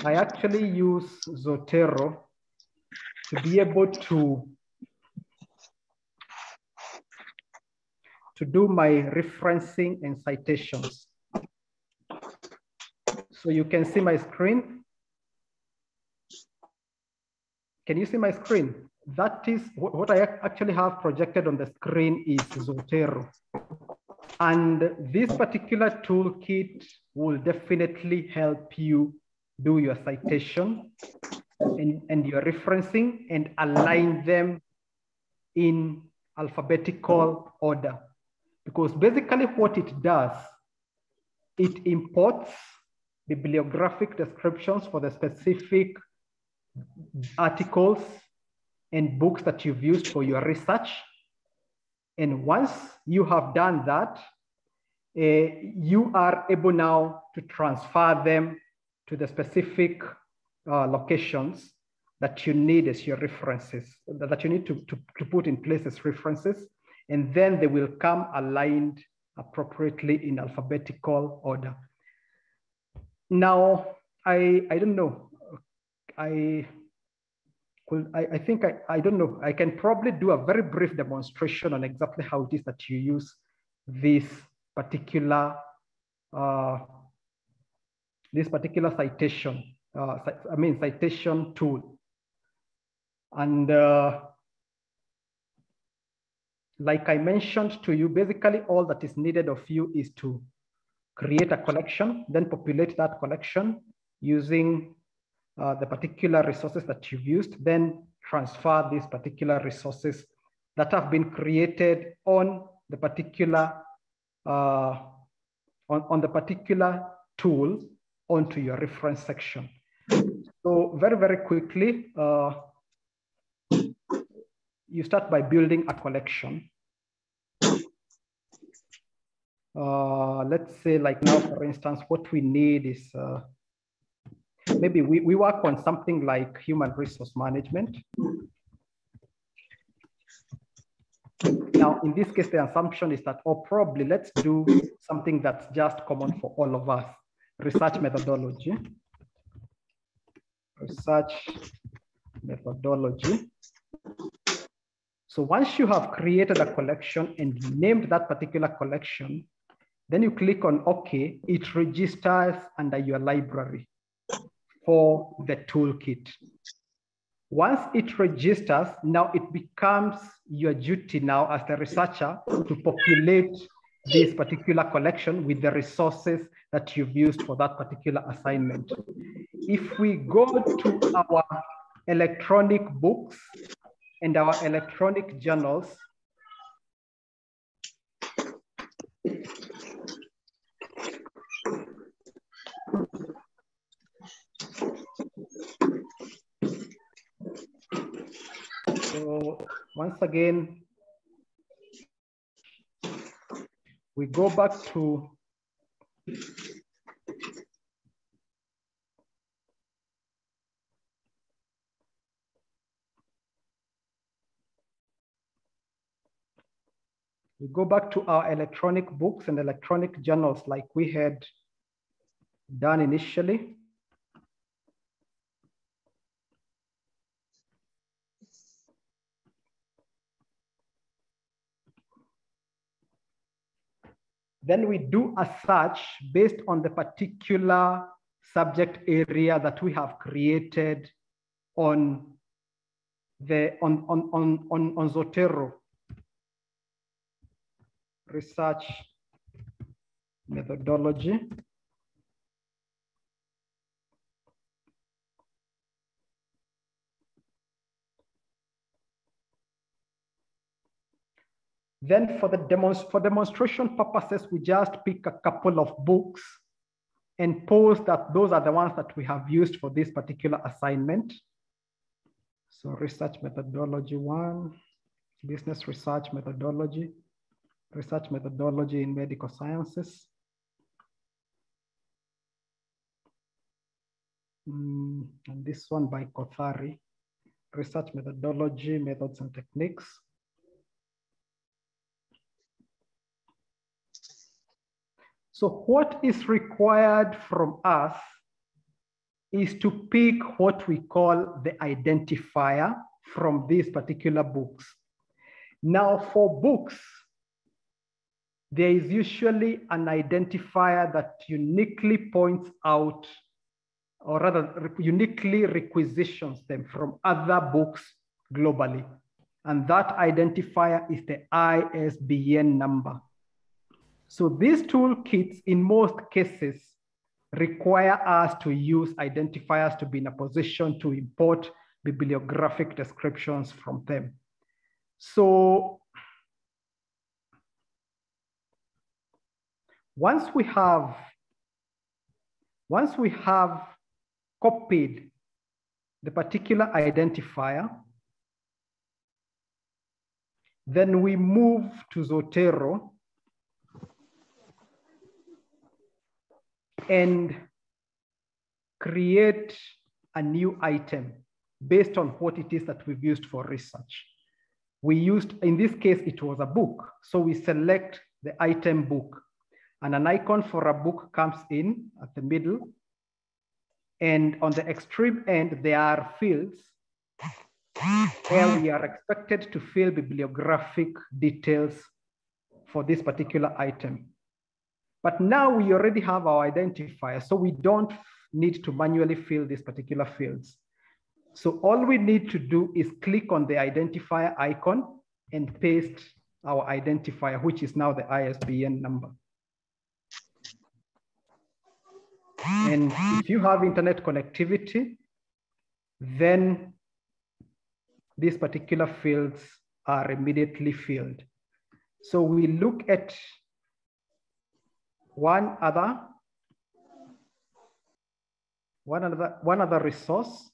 Speaker 3: I actually use Zotero to be able to do my referencing and citations. So you can see my screen. Can you see my screen? That is what I actually have projected on the screen is Zotero. And this particular toolkit will definitely help you do your citation and your referencing and align them in alphabetical order. Because basically what it does, it imports bibliographic descriptions for the specific articles and books that you've used for your research. And once you have done that, you are able now to transfer them to the specific locations that you need as your references, that you need to put in place as references, and then they will come aligned appropriately in alphabetical order. Now, I don't know. I don't know. I can probably do a very brief demonstration on exactly how it is that you use this particular citation, citation tool. And like I mentioned to you, basically all that is needed of you is to create a collection, then populate that collection using the particular resources that you've used, then transfer these particular resources that have been created on the particular on the particular tool onto your reference section. So very, very quickly, you start by building a collection. Let's say like now, for instance, what we need is maybe we work on something like human resource management. Now, in this case, the assumption is that, or probably let's do something that's just common for all of us, research methodology. Research methodology. So once you have created a collection and named that particular collection, then you click on OK, it registers under your library for the toolkit. Once it registers, now it becomes your duty now as the researcher to populate this particular collection with the resources that you've used for that particular assignment. If we go to our electronic books and our electronic journals, so once again, we go back to our electronic books and electronic journals like we had done initially. Then we do a search based on the particular subject area that we have created on Zotero. Research methodology. Then for demonstration purposes, we just pick a couple of books and post that those are the ones that we have used for this particular assignment. So research methodology 1, business research methodology in medical sciences. And this one by Kothari, research methodology, methods and techniques. So what is required from us is to pick what we call the identifier from these particular books. Now for books, there is usually an identifier that uniquely points out, or rather uniquely requisitions them from other books globally. And that identifier is the ISBN number. So these toolkits in most cases require us to use identifiers to be in a position to import bibliographic descriptions from them. So once we have copied the particular identifier, then we move to Zotero and create a new item based on what it is that we've used for research. We used, in this case, it was a book. So we select the item book, and an icon for a book comes in at the middle. And on the extreme end, there are fields where we are expected to fill bibliographic details for this particular item. But now we already have our identifier, so we don't need to manually fill these particular fields. So all we need to do is click on the identifier icon and paste our identifier, which is now the ISBN number. And if you have internet connectivity, then these particular fields are immediately filled. So we look at one other resource.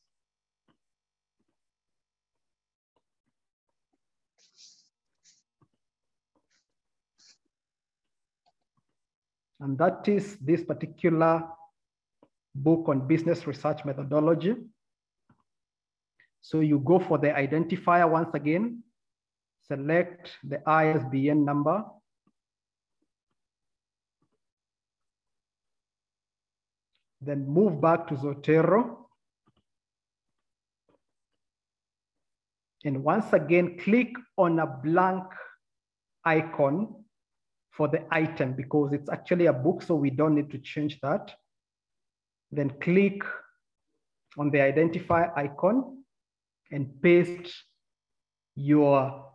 Speaker 3: And that is this particular book on business research methodology. So you go for the identifier once again, select the ISBN number, then move back to Zotero. And once again, click on a blank icon for the item because it's actually a book, so we don't need to change that. Then click on the identifier icon and paste your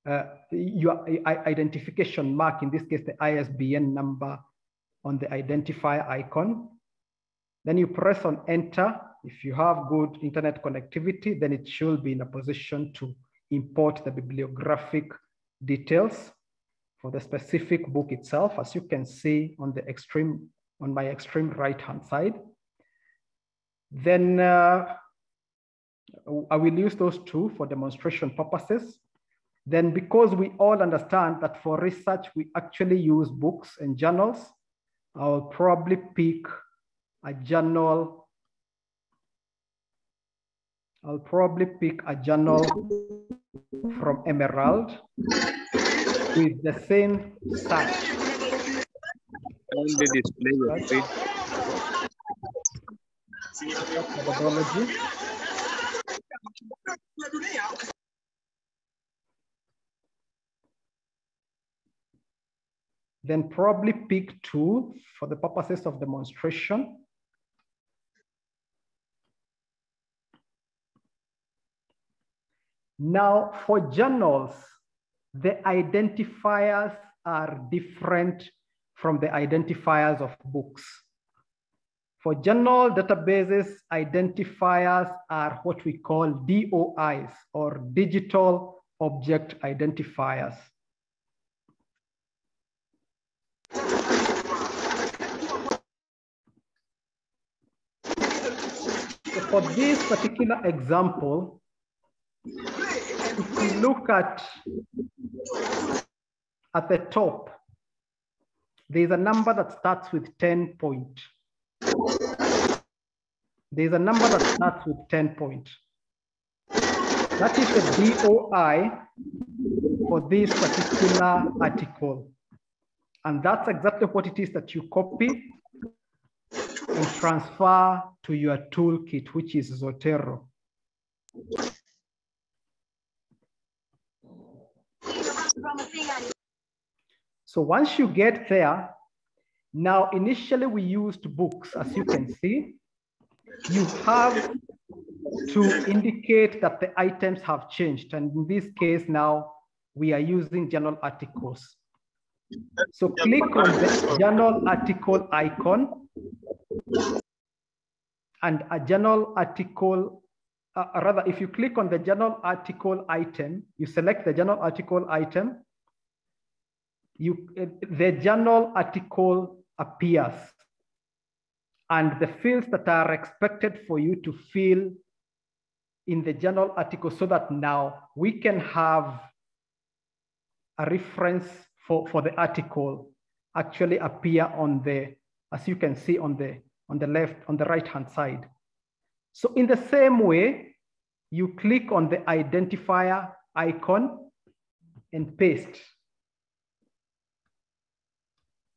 Speaker 3: identification mark, in this case, the ISBN number on the identifier icon. Then you press on enter. If you have good internet connectivity, then it should be in a position to import the bibliographic details for the specific book itself, as you can see on the extreme, on my extreme right-hand side. Then I will use those two for demonstration purposes. Then because we all understand that for research, we actually use books and journals, I'll probably pick a journal. I'll probably pick a journal from Emerald with the same search.
Speaker 8: Only display your feed.
Speaker 3: Methodology. Then probably pick two for the purposes of demonstration. Now for journals, the identifiers are different from the identifiers of books. For journal databases, identifiers are what we call DOIs, or digital object identifiers. for this particular example, if we look at the top, there's a number that starts with 10 point. There's a number that starts with 10 point. That is the DOI for this particular article. And that's exactly what it is that you copy and transfer to your toolkit, which is Zotero. So once you get there, now initially we used books, as you can see. You have to indicate that the items have changed. And in this case now, we are using journal articles. So click on the journal article icon, and a journal article, rather, if you click on the journal article item, you select the journal article item, the journal article appears, and the fields that are expected for you to fill in the journal article, so that now we can have a reference for the article actually appear on the, as you can see on the left, on the right hand side. So in the same way, you click on the identifier icon and paste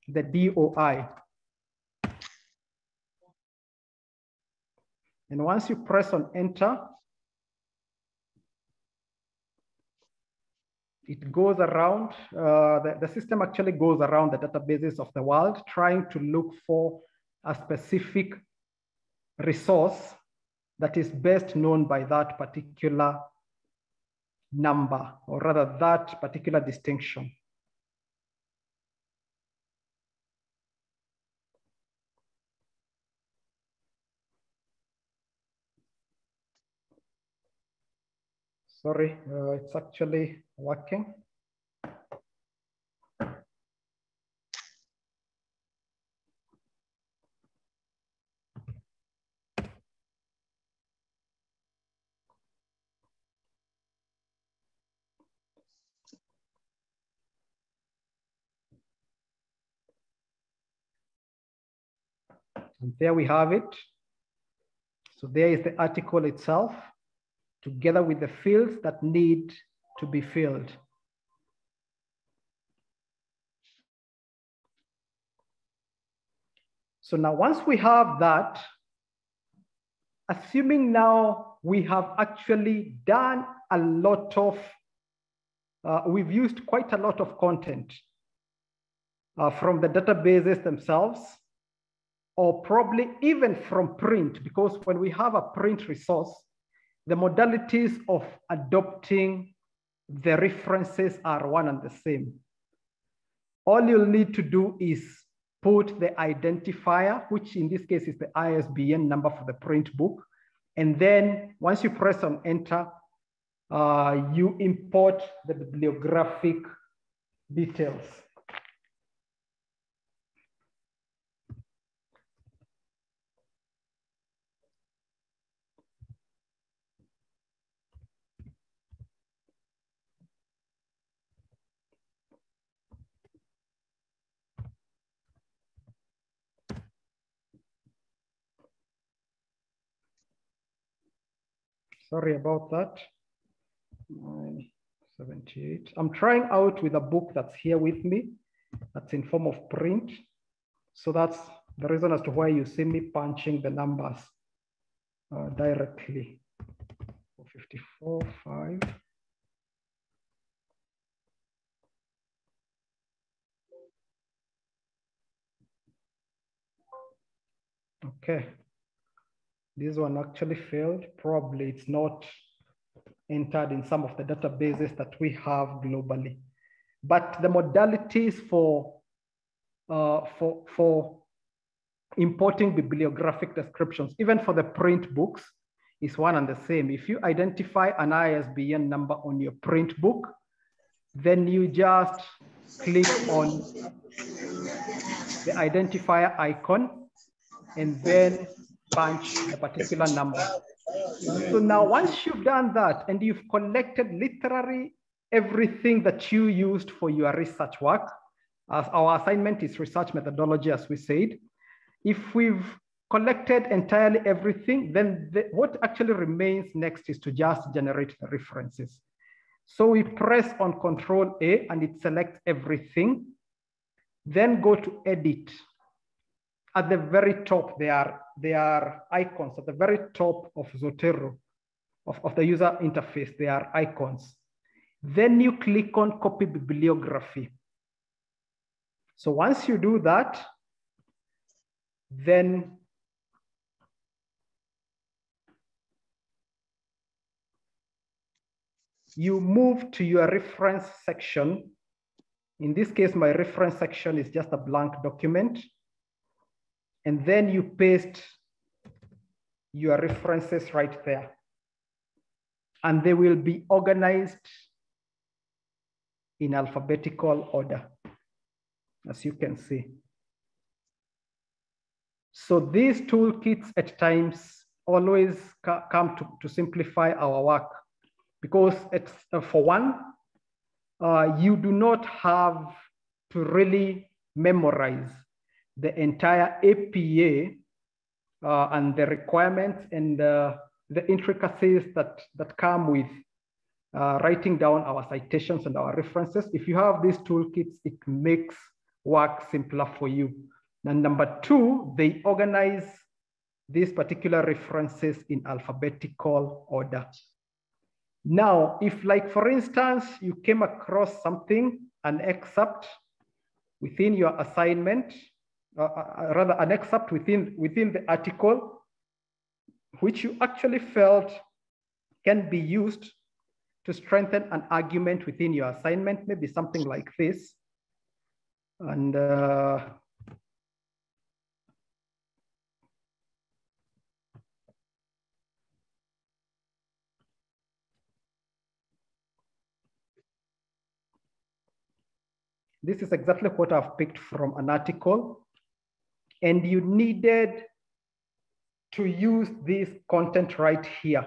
Speaker 3: the DOI. And once you press on enter, it goes around, the system actually goes around the databases of the world, trying to look for a specific resource that is best known by that particular number, or rather that particular distinction. Sorry, it's actually working. And there we have it. So there is the article itself, together with the fields that need to be filled. So now once we have that, assuming now we have actually done a lot of, we've used quite a lot of content from the databases themselves, or probably even from print, because when we have a print resource, the modalities of adopting the references are one and the same. All you'll need to do is put the identifier, which in this case is the ISBN number for the print book. And then once you press on enter, you import the bibliographic details. Sorry about that. 78. I'm trying out with a book that's here with me, that's in form of print. So that's the reason as to why you see me punching the numbers directly. 454, 5. Okay. This one actually failed. Probably it's not entered in some of the databases that we have globally. But the modalities for importing bibliographic descriptions, even for the print books, is one and the same. If you identify an ISBN number on your print book, then you just click on the identifier icon, and then punch the particular number. So now once you've done that and you've collected literally everything that you used for your research work, as our assignment is research methodology, as we said, if we've collected entirely everything, then what actually remains next is to just generate the references. So we press on Control A and it selects everything. Then go to Edit. At the very top, there are icons at the very top of Zotero, of the user interface. There are icons. Then you click on Copy Bibliography. So once you do that, then you move to your reference section. In this case, my reference section is just a blank document. And then you paste your references right there. And they will be organized in alphabetical order, as you can see. So these toolkits at times always come to simplify our work, because it's, for one, you do not have to really memorize the entire APA and the requirements and the intricacies that come with writing down our citations and our references. If you have these toolkits, it makes work simpler for you. And number two, they organize these particular references in alphabetical order. Now, if, like, for instance, you came across something, an excerpt within your assignment, rather an excerpt within the article, which you actually felt can be used to strengthen an argument within your assignment, maybe something like this. And this is exactly what I've picked from an article. And you needed to use this content right here.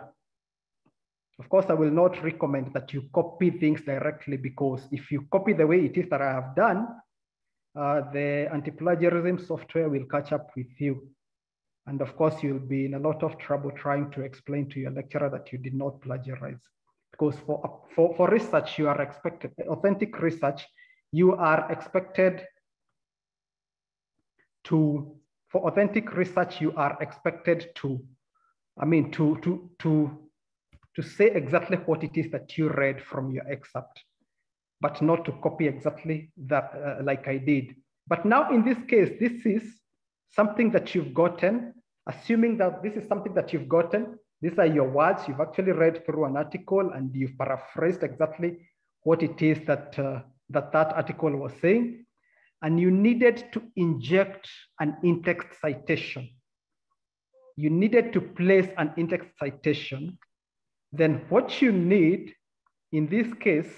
Speaker 3: Of course, I will not recommend that you copy things directly, because if you copy the way it is that I have done, the anti-plagiarism software will catch up with you. And of course, you'll be in a lot of trouble trying to explain to your lecturer that you did not plagiarize. Because for research, you are expected, authentic research, you are expected to, for authentic research, you are expected to, to say exactly what it is that you read from your excerpt, but not to copy exactly that like I did. But now in this case, this is something that you've gotten, assuming that this is something that you've gotten, these are your words, you've actually read through an article and you've paraphrased exactly what it is that that article was saying, and you needed to inject an in-text citation. You needed to place an in-text citation. Then what you need in this case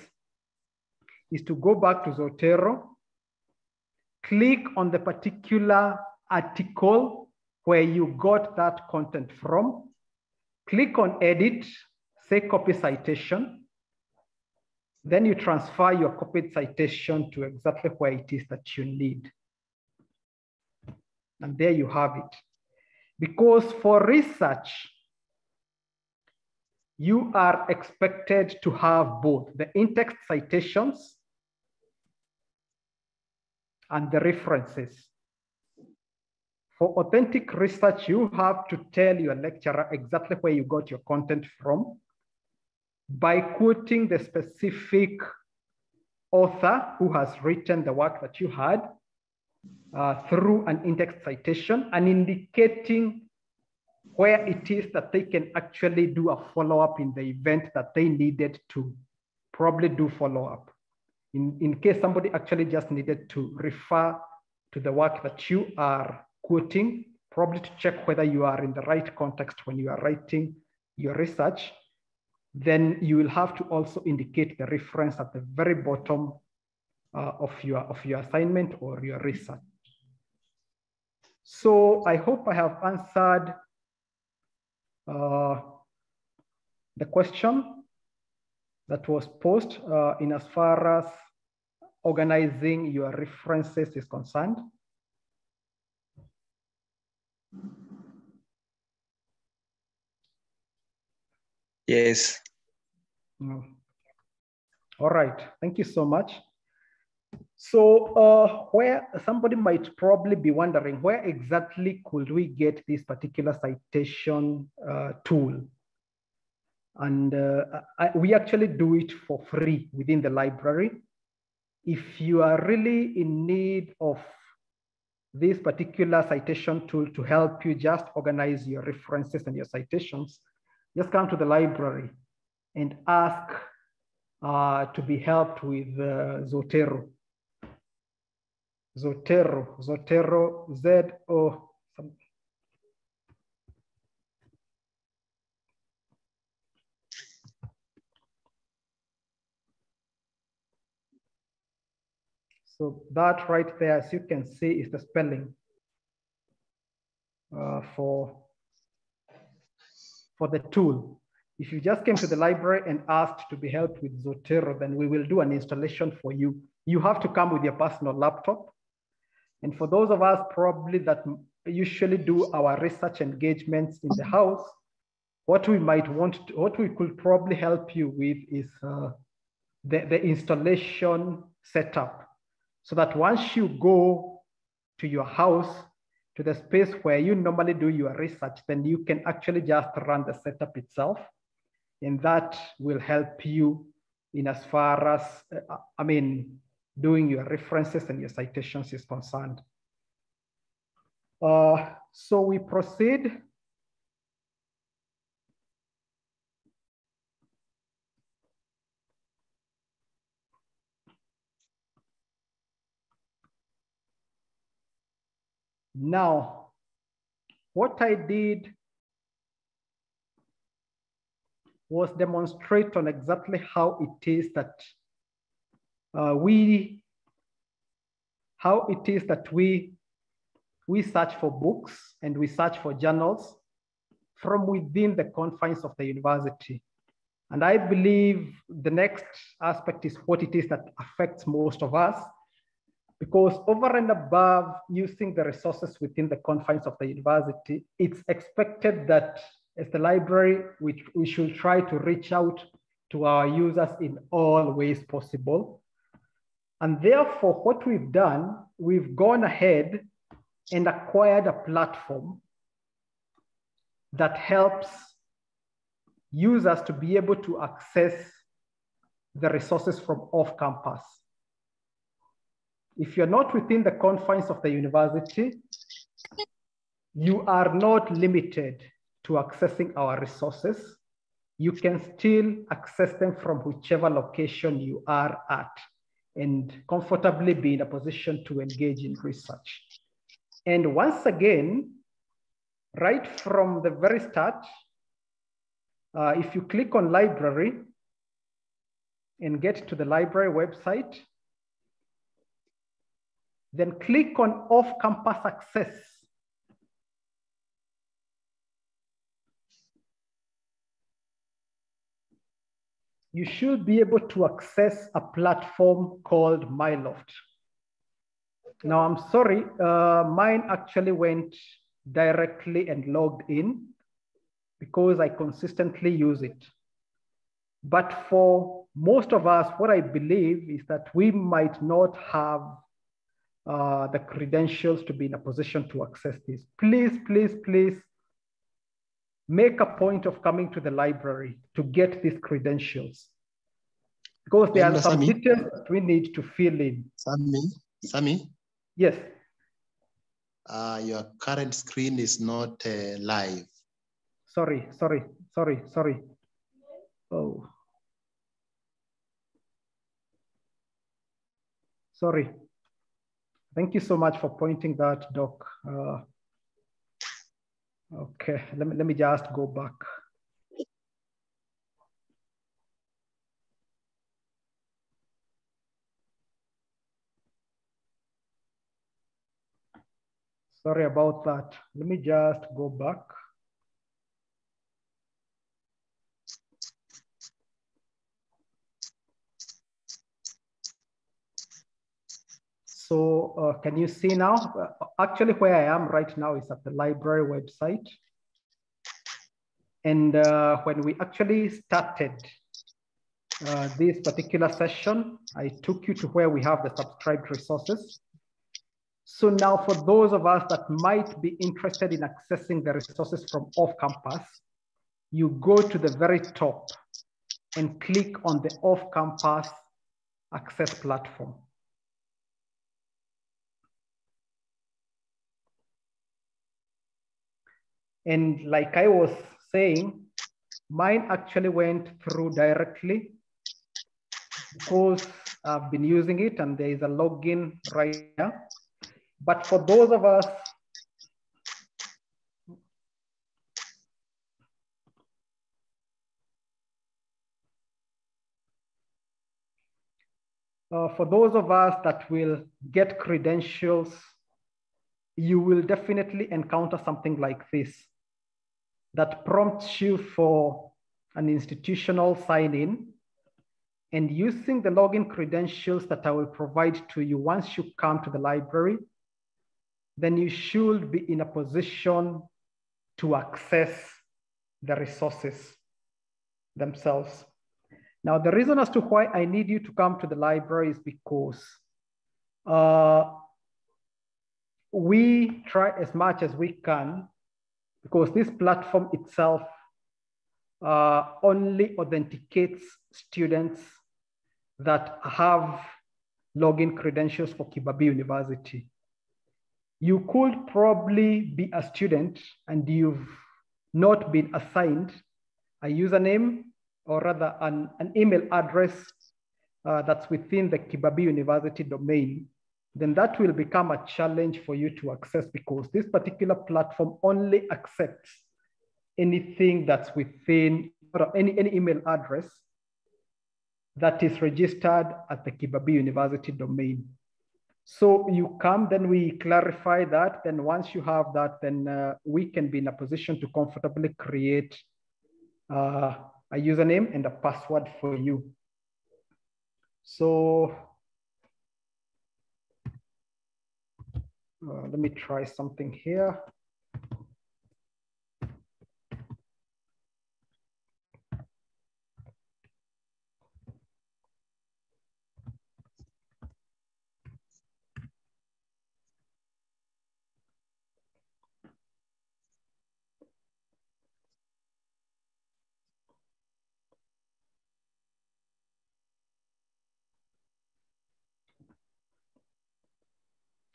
Speaker 3: is to go back to Zotero, click on the particular article where you got that content from, click on Edit, say Copy Citation. Then you transfer your copied citation to exactly where it is that you need. And there you have it. Because for research, you are expected to have both the in-text citations and the references. For authentic research, you have to tell your lecturer exactly where you got your content from by quoting the specific author who has written the work that you had through an in-text citation, and indicating where it is that they can actually do a follow-up in the event that they needed to probably do follow-up. In case somebody actually just needed to refer to the work that you are quoting, probably to check whether you are in the right context when you are writing your research, then you will have to also indicate the reference at the very bottom of your assignment or your research. So I hope I have answered the question that was posed in as far as organizing your references is concerned.
Speaker 4: Yes.
Speaker 3: All right, thank you so much. So where somebody might probably be wondering, where exactly could we get this particular citation tool? And we actually do it for free within the library. If you are really in need of this particular citation tool to help you just organize your references and your citations, just come to the library and ask to be helped with Zotero. Zotero, Z-O. So that right there, as you can see, is the spelling for the tool. If you just came to the library and asked to be helped with Zotero, then we will do an installation for you. You have to come with your personal laptop. And for those of us probably that usually do our research engagements in the house, what we could probably help you with is the installation setup. So that once you go to your house, to the space where you normally do your research, then you can actually just run the setup itself. And that will help you in as far as, doing your references and your citations is concerned. So we proceed. Now, what I did was demonstrate on exactly how it is that we search for books and we search for journals from within the confines of the university. And I believe the next aspect is what it is that affects most of us, because over and above using the resources within the confines of the university, it's expected that as the library, we should try to reach out to our users in all ways possible. And therefore, what we've done, we've gone ahead and acquired a platform that helps users to be able to access the resources from off campus. If you're not within the confines of the university, you are not limited to accessing our resources. You can still access them from whichever location you are at and comfortably be in a position to engage in research. And once again, right from the very start, if you click on library and get to the library website, then click on off-campus access. You should be able to access a platform called MyLoft. Now, I'm sorry, mine actually went directly and logged in because I consistently use it. But for most of us, what I believe is that we might not have the credentials to be in a position to access this. Please, please, please make a point of coming to the library to get these credentials, because there are some details that we need to fill in.
Speaker 1: Sammy?
Speaker 3: Yes.
Speaker 1: Your current screen is not live.
Speaker 3: Sorry. Oh. Sorry. Thank you so much for pointing that, Doc. Okay, let me just go back. Sorry about that. Let me just go back. So can you see now? Actually, where I am right now is at the library website. And when we actually started this particular session, I took you to where we have the subscribed resources. So now for those of us that might be interested in accessing the resources from off campus, you go to the very top and click on the off campus access platform. And like I was saying, mine actually went through directly because I've been using it and there is a login right now. But for those of us that will get credentials, you will definitely encounter something like this that prompts you for an institutional sign-in, and using the login credentials that I will provide to you once you come to the library, then you should be in a position to access the resources themselves. Now, the reason as to why I need you to come to the library is because we try as much as we can, because this platform itself only authenticates students that have login credentials for Kibabii University. You could probably be a student and you've not been assigned a username, or rather an email address that's within the Kibabii University domain, then that will become a challenge for you to access, because this particular platform only accepts anything that's within, or any email address that is registered at the Kibabii University domain. So you come, then we clarify that. Then once you have that, then we can be in a position to comfortably create a username and a password for you. So let me try something here.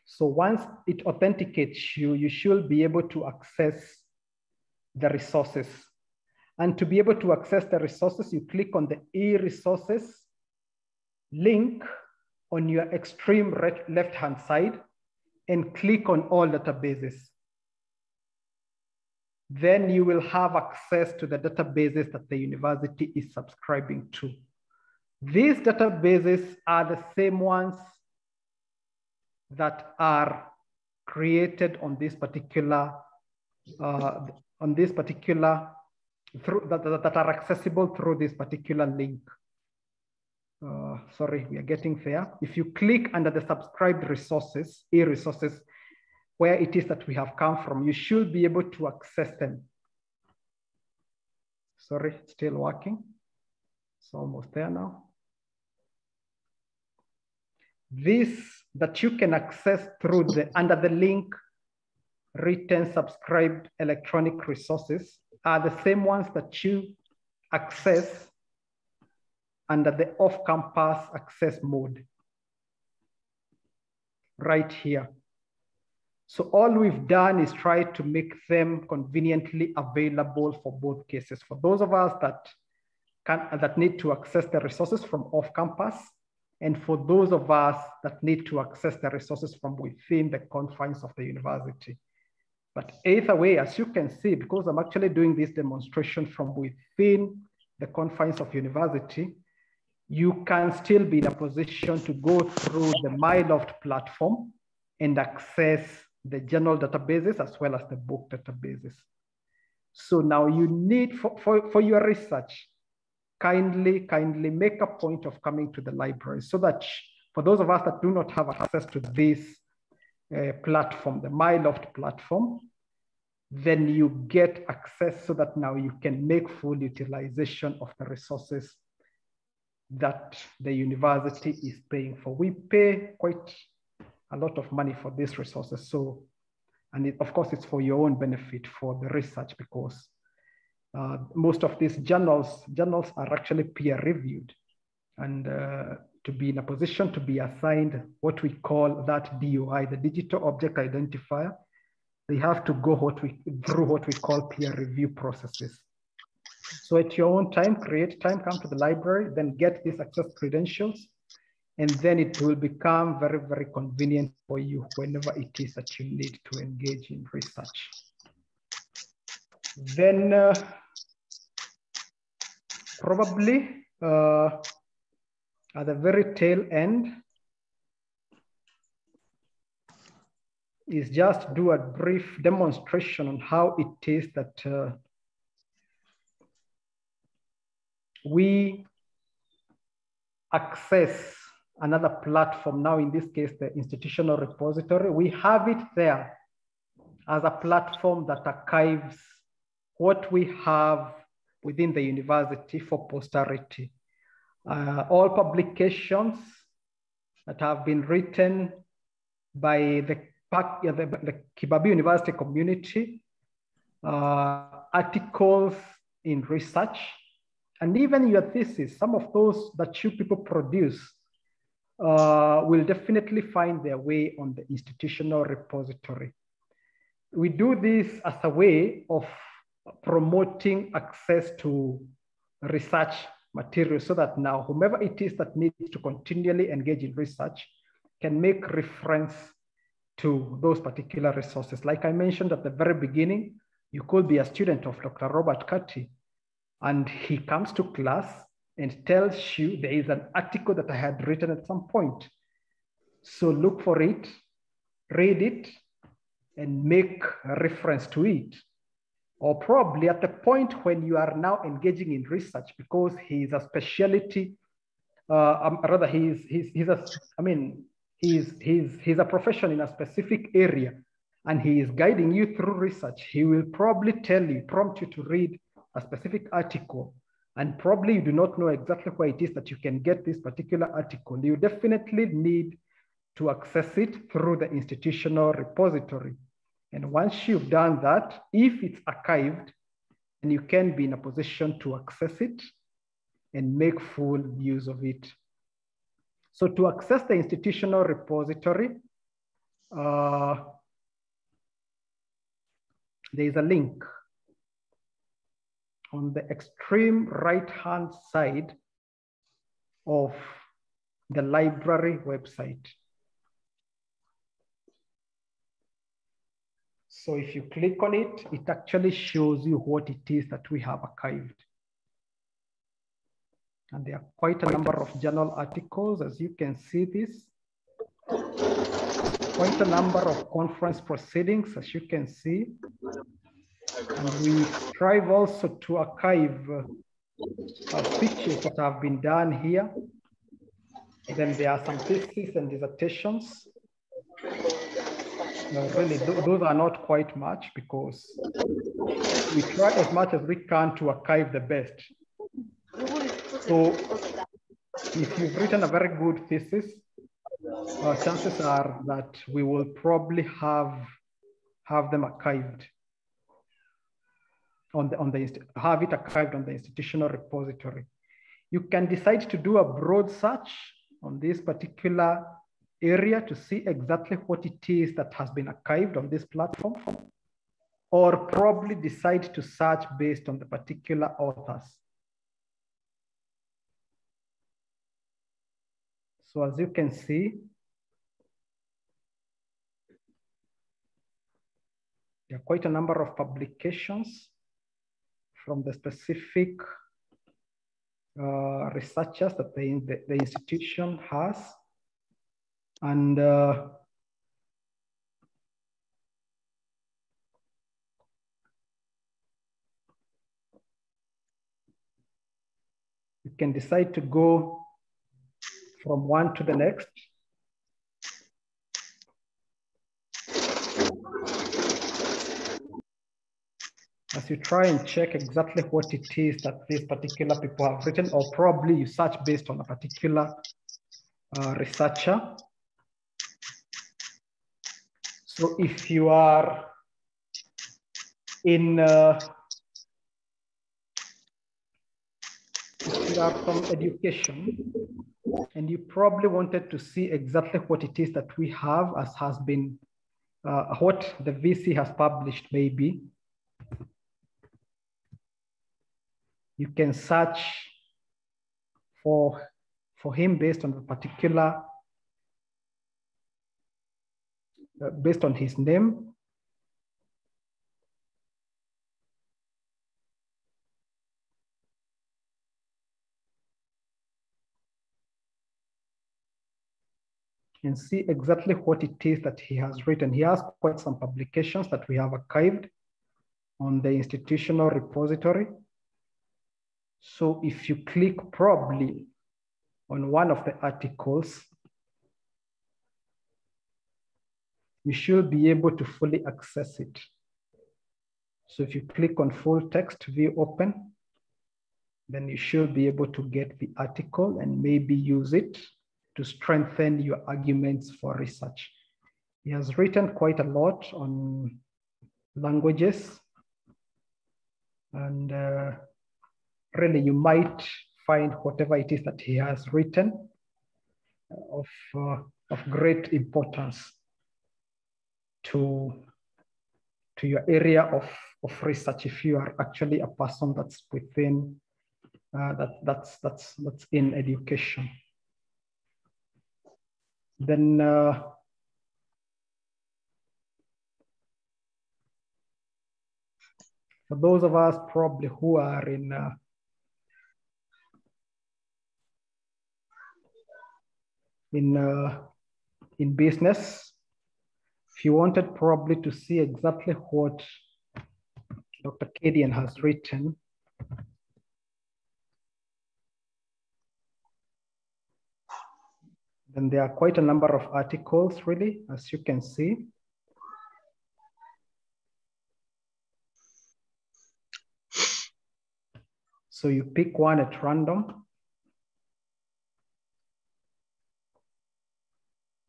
Speaker 3: So once it authenticates you, you should be able to access the resources. And to be able to access the resources, you click on the e-resources link on your extreme left-hand side and click on all databases. Then you will have access to the databases that the university is subscribing to. These databases are the same ones that are created on this particular, that are accessible through this particular link. Sorry, we are getting there. If you click under the subscribed resources, e-resources, where it is that we have come from, you should be able to access them. Sorry, it's still working. It's almost there now. This that you can access through under the link written subscribed electronic resources are the same ones that you access under the off-campus access mode right here. So all we've done is try to make them conveniently available for both cases. For those of us that need to access the resources from off-campus, and for those of us that need to access the resources from within the confines of the university. But either way, as you can see, because I'm actually doing this demonstration from within the confines of university, you can still be in a position to go through the MyLoft platform and access the general databases as well as the book databases. So now you need, for your research, kindly make a point of coming to the library so that For those of us that do not have access to this platform, the MyLoft platform, then you get access so that now you can make full utilization of the resources that the university is paying for. We pay quite a lot of money for these resources. So, and of course, it's for your own benefit for the research, because most of these journals are actually peer reviewed, and to be in a position to be assigned what we call that DOI, the Digital Object Identifier, they have to go through what we call peer review processes. So at your own time, create time, come to the library, then get these access credentials, and then it will become very, very convenient for you whenever it is that you need to engage in research. Then probably at the very tail end is just do a brief demonstration on how it is that we access another platform. Now, in this case, the institutional repository, we have it there as a platform that archives what we have within the university for posterity. All publications that have been written by the Kibabii University community, articles in research, and even your thesis, some of those that you people produce will definitely find their way on the institutional repository. We do this as a way of promoting access to research materials so that now whomever it is that needs to continually engage in research can make reference to those particular resources. Like I mentioned at the very beginning, you could be a student of Dr. Robert Kati, and he comes to class and tells you there is an article that I had written at some point. So look for it, read it, and make a reference to it. Or probably at the point when you are now engaging in research, because he is a specialty, rather he's a profession in a specific area, and he is guiding you through research. He will probably prompt you to read a specific article, and probably you do not know exactly where it is that you can get this particular article. You definitely need to access it through the institutional repository. And once you've done that, if it's archived, then you can be in a position to access it and make full use of it. So to access the institutional repository, there is a link on the extreme right-hand side of the library website. So if you click on it, it actually shows you what it is that we have archived. And there are quite a number of journal articles, as you can see this. Quite a number of conference proceedings, as you can see. And we strive also to archive speeches that have been done here. And then there are some theses and dissertations. Really, those are not quite much, because we try as much as we can to archive the best. So if you've written a very good thesis, chances are that we will probably have them archived have it archived on the institutional repository. You can decide to do a broad search on this particular area to see exactly what it is that has been archived on this platform, or probably decide to search based on the particular authors. So as you can see, there are quite a number of publications from the specific researchers that the institution has. And you can decide to go from one to the next. As you try and check exactly what it is that these particular people have written, or probably you search based on a particular researcher. So if you are in if you are from education and you probably wanted to see exactly what it is that we have, as has been what the VC has published, maybe you can search for him based on the particular based on his name. And see exactly what it is that he has written. He has quite some publications that we have archived on the institutional repository. So if you click probably on one of the articles, you should be able to fully access it. So if you click on full text, view open, then you should be able to get the article and maybe use it to strengthen your arguments for research. He has written quite a lot on languages, and really you might find whatever it is that he has written of great importance to your area of research, if you are actually a person that's within that's in education. Then for those of us probably who are in business, if you wanted probably to see exactly what Dr. Kadian has written, then there are quite a number of articles, really, as you can see. So you pick one at random.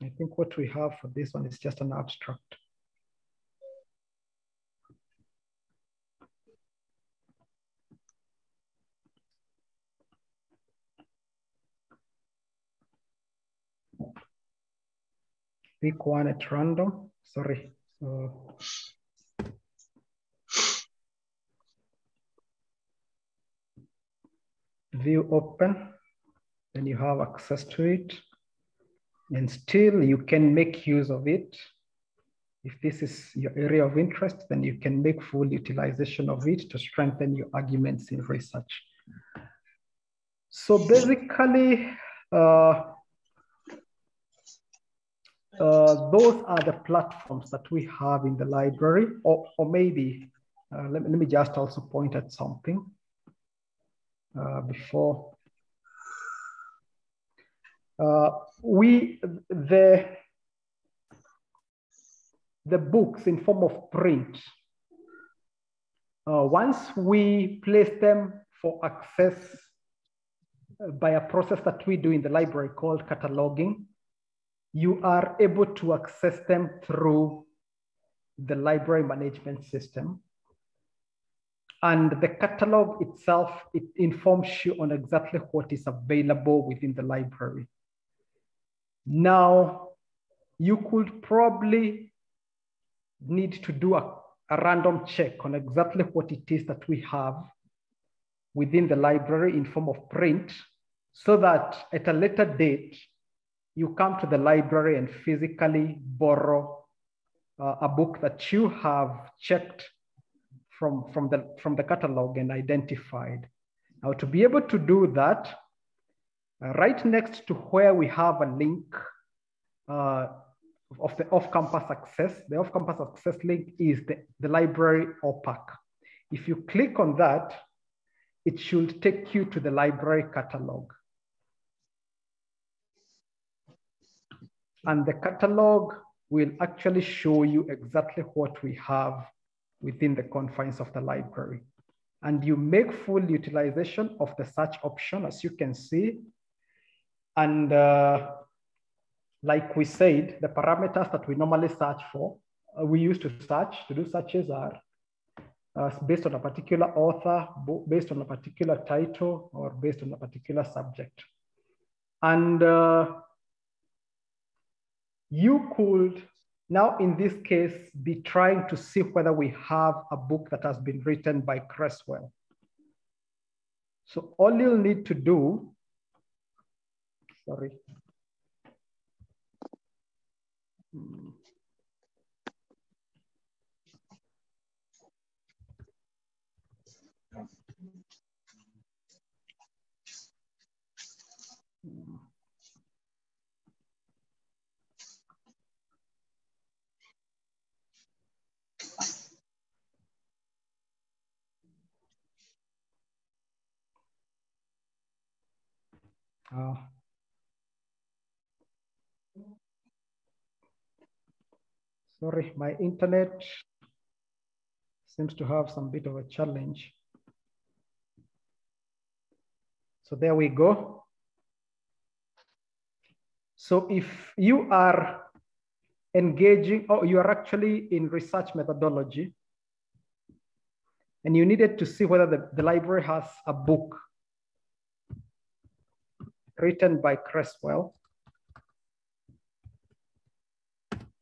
Speaker 3: I think what we have for this one is just an abstract. Pick one at random, sorry. So view open, then you have access to it. And still you can make use of it. If this is your area of interest, then you can make full utilization of it to strengthen your arguments in research. So basically, those are the platforms that we have in the library, or maybe, let me just also point at something before. The books in form of print, once we place them for access by a process that we do in the library called cataloging, you are able to access them through the library management system. And the catalog itself, it informs you on exactly what is available within the library. Now, you could probably need to do a random check on exactly what it is that we have within the library in form of print, so that at a later date, you come to the library and physically borrow a book that you have checked from the catalog and identified. Now, to be able to do that, right next to where we have a link of the off-campus access, the off-campus access link is the library OPAC. If you click on that, it should take you to the library catalog. And the catalog will actually show you exactly what we have within the confines of the library. And you make full utilization of the search option, as you can see. And like we said, the parameters that we normally search for, we used to do searches are based on a particular author, based on a particular title, or based on a particular subject. And you could now, in this case, be trying to see whether we have a book that has been written by Creswell. So all you'll need to do, sorry. Sorry, my internet seems to have some bit of a challenge. So there we go. So if you are engaging, or you are actually in research methodology, and you needed to see whether the library has a book written by Creswell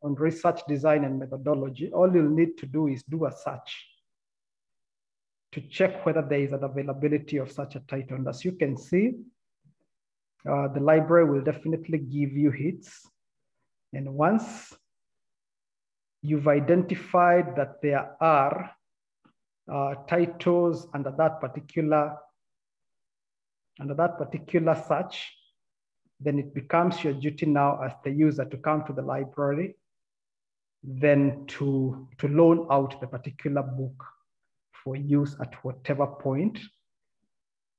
Speaker 3: on research design and methodology, all you'll need to do is do a search to check whether there is an availability of such a title. And as you can see, the library will definitely give you hits. And once you've identified that there are titles under that particular search, then it becomes your duty now as the user to come to the library, then to loan out the particular book for use at whatever point,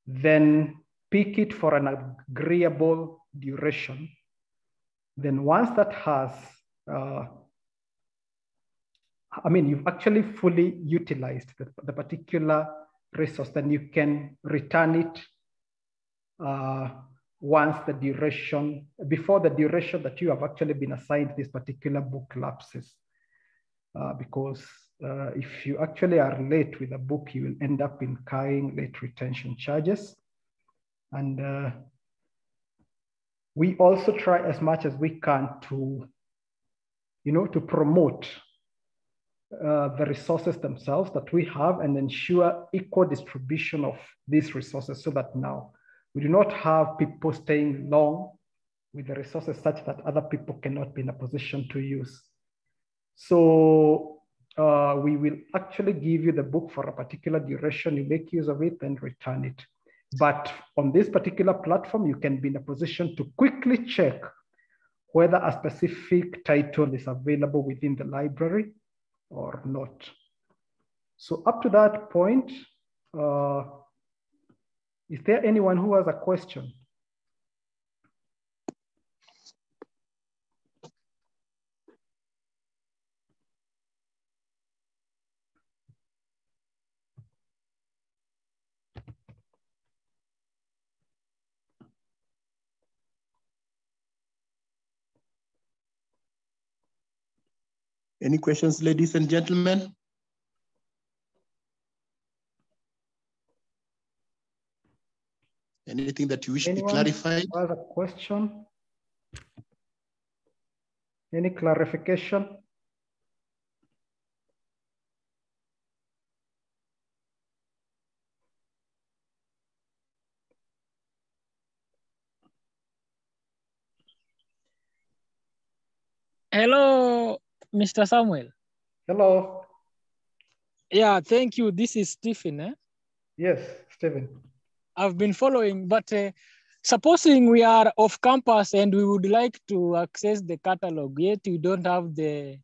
Speaker 3: then pick it for an agreeable duration. Then once that has, you've actually fully utilized the particular resource, then you can return it once the duration, before the duration that you have actually been assigned this particular book lapses. Because if you actually are late with a book, you will end up incurring late retention charges. And we also try as much as we can to, to promote the resources themselves that we have and ensure equal distribution of these resources, so that now we do not have people staying long with the resources such that other people cannot be in a position to use. So we will actually give you the book for a particular duration, you make use of it, and return it. But on this particular platform, you can be in a position to quickly check whether a specific title is available within the library or not. So up to that point, is there anyone who has a question?
Speaker 1: Any questions, ladies and gentlemen? Anything that you wish to be clarified?
Speaker 3: Has a question? Any clarification?
Speaker 8: Hello, Mr. Samuel.
Speaker 3: Hello.
Speaker 8: Yeah, thank you. This is Stephen. Eh?
Speaker 3: Yes, Stephen.
Speaker 8: I've been following, but supposing we are off campus and we would like to access the catalog, yet we don't have the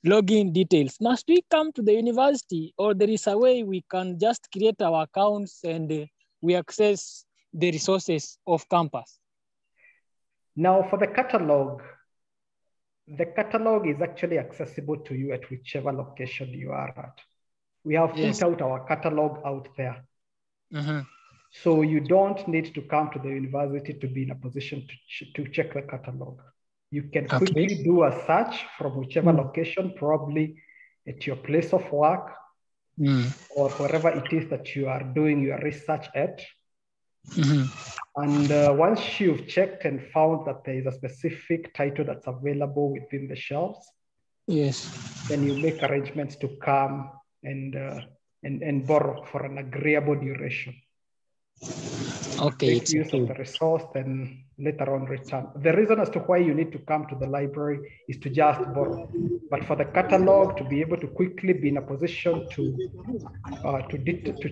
Speaker 8: login details. Must we come to the university, or there is a way we can just create our accounts and we access the resources of campus?
Speaker 3: Now for the catalog, The catalog is actually accessible to you at whichever location you are at. We have put out our catalog out there. So you don't need to come to the university to be in a position to check the catalog. You can quickly do a search from whichever location, probably at your place of work or wherever it is that you are doing your research at. And once you've checked and found that there is a specific title that's available within the shelves, then you make arrangements to come and borrow for an agreeable duration. Make use of the resource, then later on return. The reason as to why you need to come to the library is to just borrow. But for the catalog, to be able to quickly be in a position to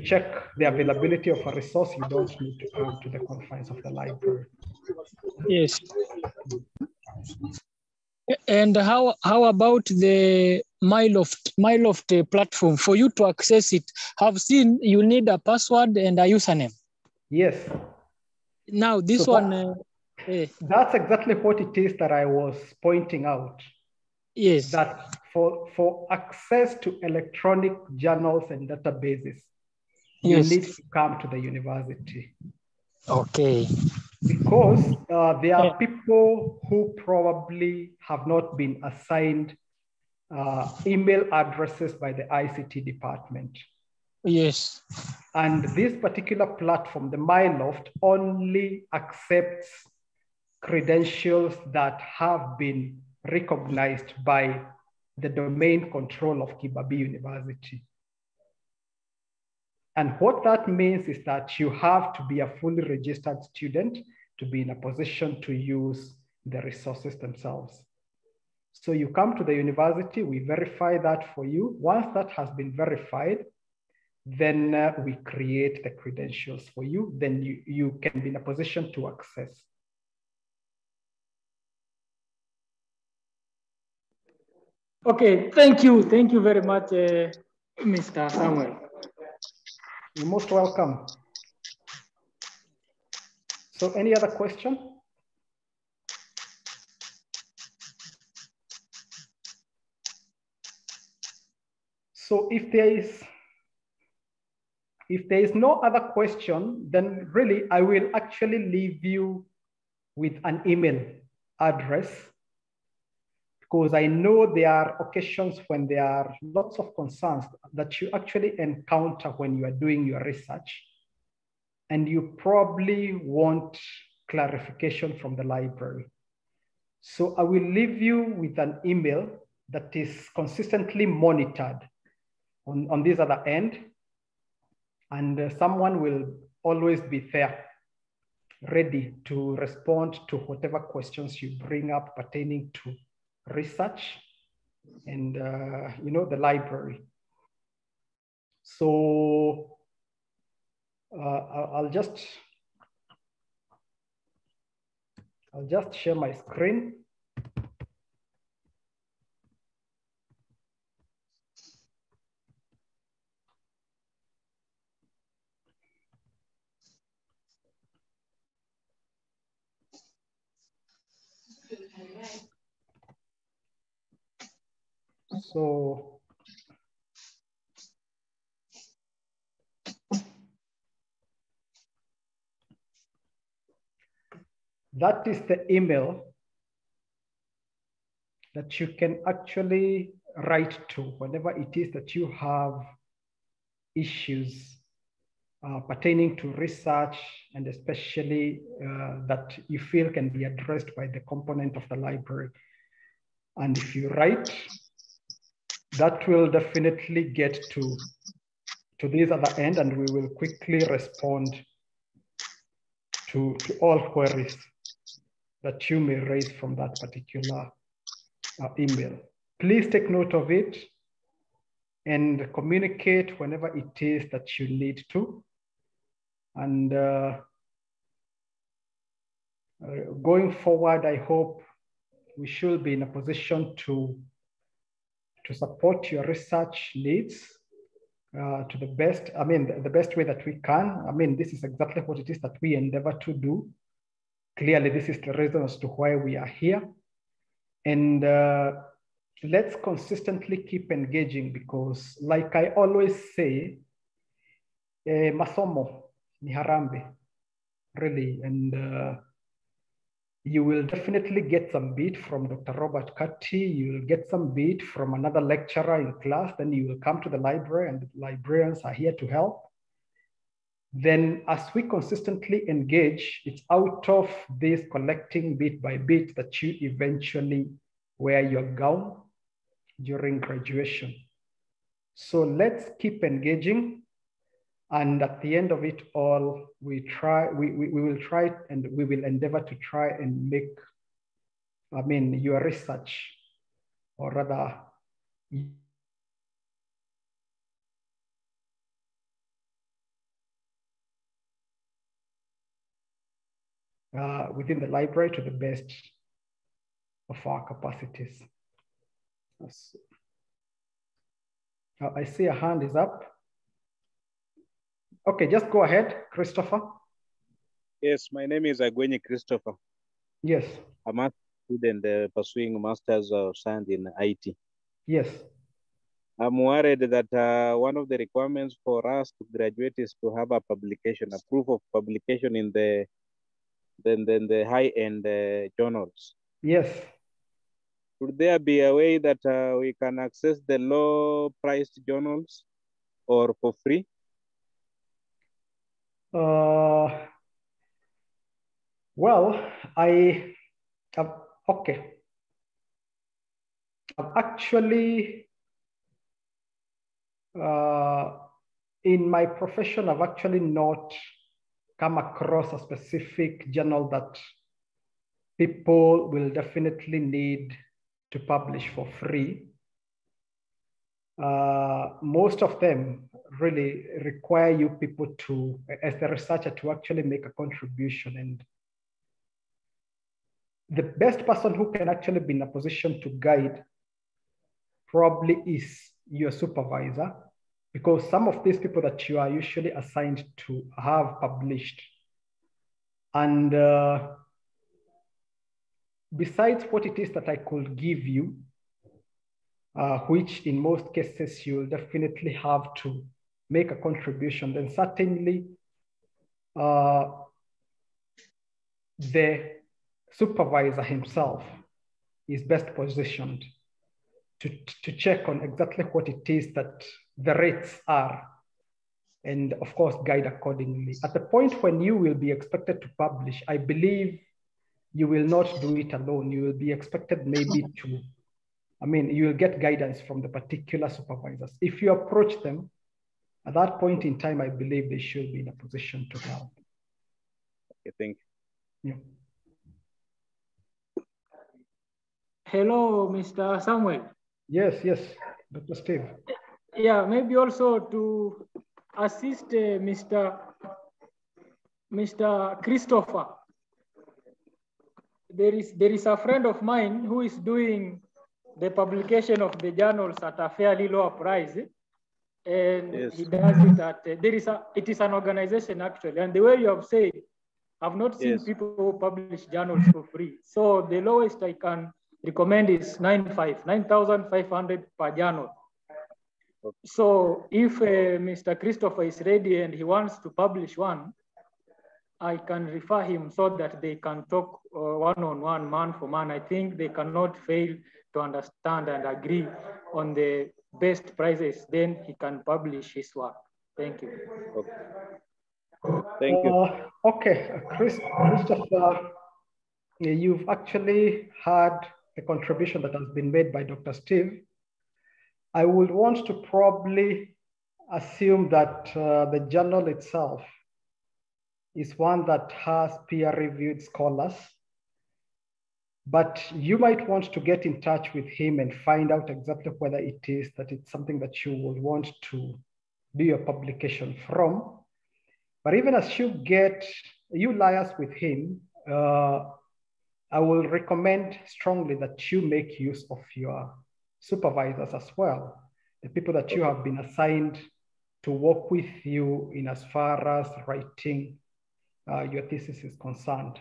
Speaker 3: check the availability of a resource, you don't need to come to the confines of the library.
Speaker 8: Yes. And how about the MyLoft platform? For you to access it, I've seen you need a password and a username.
Speaker 3: Yes.
Speaker 8: Now this
Speaker 3: that's exactly what it is that I was pointing out.
Speaker 8: Yes.
Speaker 3: That for access to electronic journals and databases, you need to come to the university.
Speaker 8: Okay.
Speaker 3: Because there are people who probably have not been assigned email addresses by the ICT department.
Speaker 8: Yes.
Speaker 3: And this particular platform, the MyLoft, only accepts credentials that have been recognized by the domain control of Kibabii University. And what that means is that you have to be a fully registered student to be in a position to use the resources themselves. So you come to the university, we verify that for you. Once that has been verified, then we create the credentials for you. Then you can be in a position to access.
Speaker 6: Okay, thank you. Thank you very much, Mr. Samuel.
Speaker 3: You're most welcome. So any other question? So if there is no other question, then really I will actually leave you with an email address, because I know there are occasions when there are lots of concerns that you actually encounter when you are doing your research, and you probably want clarification from the library. So I will leave you with an email that is consistently monitored on this other end, and someone will always be there, ready to respond to whatever questions you bring up pertaining to research and the library. So I'll just share my screen. So that is the email that you can actually write to whenever it is that you have issues pertaining to research, and especially that you feel can be addressed by the component of the library. And if you write, that will definitely get to this other end, and we will quickly respond to all queries that you may raise from that particular email. Please take note of it and communicate whenever it is that you need to. And going forward, I hope we should be in a position to support your research needs to the best, the best way that we can. This is exactly what it is that we endeavor to do. Clearly, this is the reason as to why we are here. And let's consistently keep engaging, because like I always say, masomo ni harambe, really. And you will definitely get some beat from Dr. Robert Kati. You will get some beat from another lecturer in class. Then you will come to the library, and the librarians are here to help. Then as we consistently engage, it's out of this collecting bit by bit that you eventually wear your gown during graduation. So let's keep engaging. And at the end of it all, we will try, and we will endeavor to try and make, your research, or rather, within the library to the best of our capacities. I see a hand is up. Okay, just go ahead, Christopher.
Speaker 9: Yes, my name is Agwenyi Christopher.
Speaker 3: Yes.
Speaker 9: I'm a student pursuing Masters of Science in IT.
Speaker 3: Yes.
Speaker 9: I'm worried that one of the requirements for us to graduate is to have a publication, a proof of publication in the high-end journals.
Speaker 3: Yes.
Speaker 9: Would there be a way that we can access the low-priced journals, or for free?
Speaker 3: Well, okay. I've actually, in my profession, I've actually not come across a specific journal that people will definitely need to publish for free. Most of them really require you people to, as the researcher, to actually make a contribution. And the best person who can actually be in a position to guide probably is your supervisor, because some of these people that you are usually assigned to have published. And besides what it is that I could give you, which in most cases you will definitely have to make a contribution, then certainly the supervisor himself is best positioned to check on exactly what it is that the rates are, and of course guide accordingly. At the point when you will be expected to publish, I believe you will not do it alone. You will be expected maybe to, you will get guidance from the particular supervisors. If you approach them, at that point in time, I believe they should be in a position to help.
Speaker 9: Okay, thank
Speaker 3: you.
Speaker 6: Yeah. Hello, Mr. Samuel.
Speaker 3: Yes, Dr. Steve.
Speaker 6: Yeah, maybe also to assist Mr. Christopher. There is a friend of mine who is doing the publication of the journals at a fairly lower price, and
Speaker 9: yes.
Speaker 6: He does it at it is an organization actually, and the way you have said, I've not seen
Speaker 9: yes.
Speaker 6: people who publish journals for free. So the lowest I can recommend is 9,500 per journal.
Speaker 9: Okay.
Speaker 6: So if Mr. Christopher is ready and he wants to publish one, I can refer him so that they can talk one-on-one, man for man. I think they cannot fail to understand and agree on the best prices. Then he can publish his work. Thank you.
Speaker 9: Okay. Thank you.
Speaker 3: Okay, Christopher, you've actually had a contribution that has been made by Dr. Steve. I would want to probably assume that the journal itself is one that has peer-reviewed scholars, but you might want to get in touch with him and find out exactly whether it is that it's something that you would want to do your publication from. But even as you liaise with him, I will recommend strongly that you make use of your supervisors as well, the people that you have been assigned to work with you in as far as writing your thesis is concerned.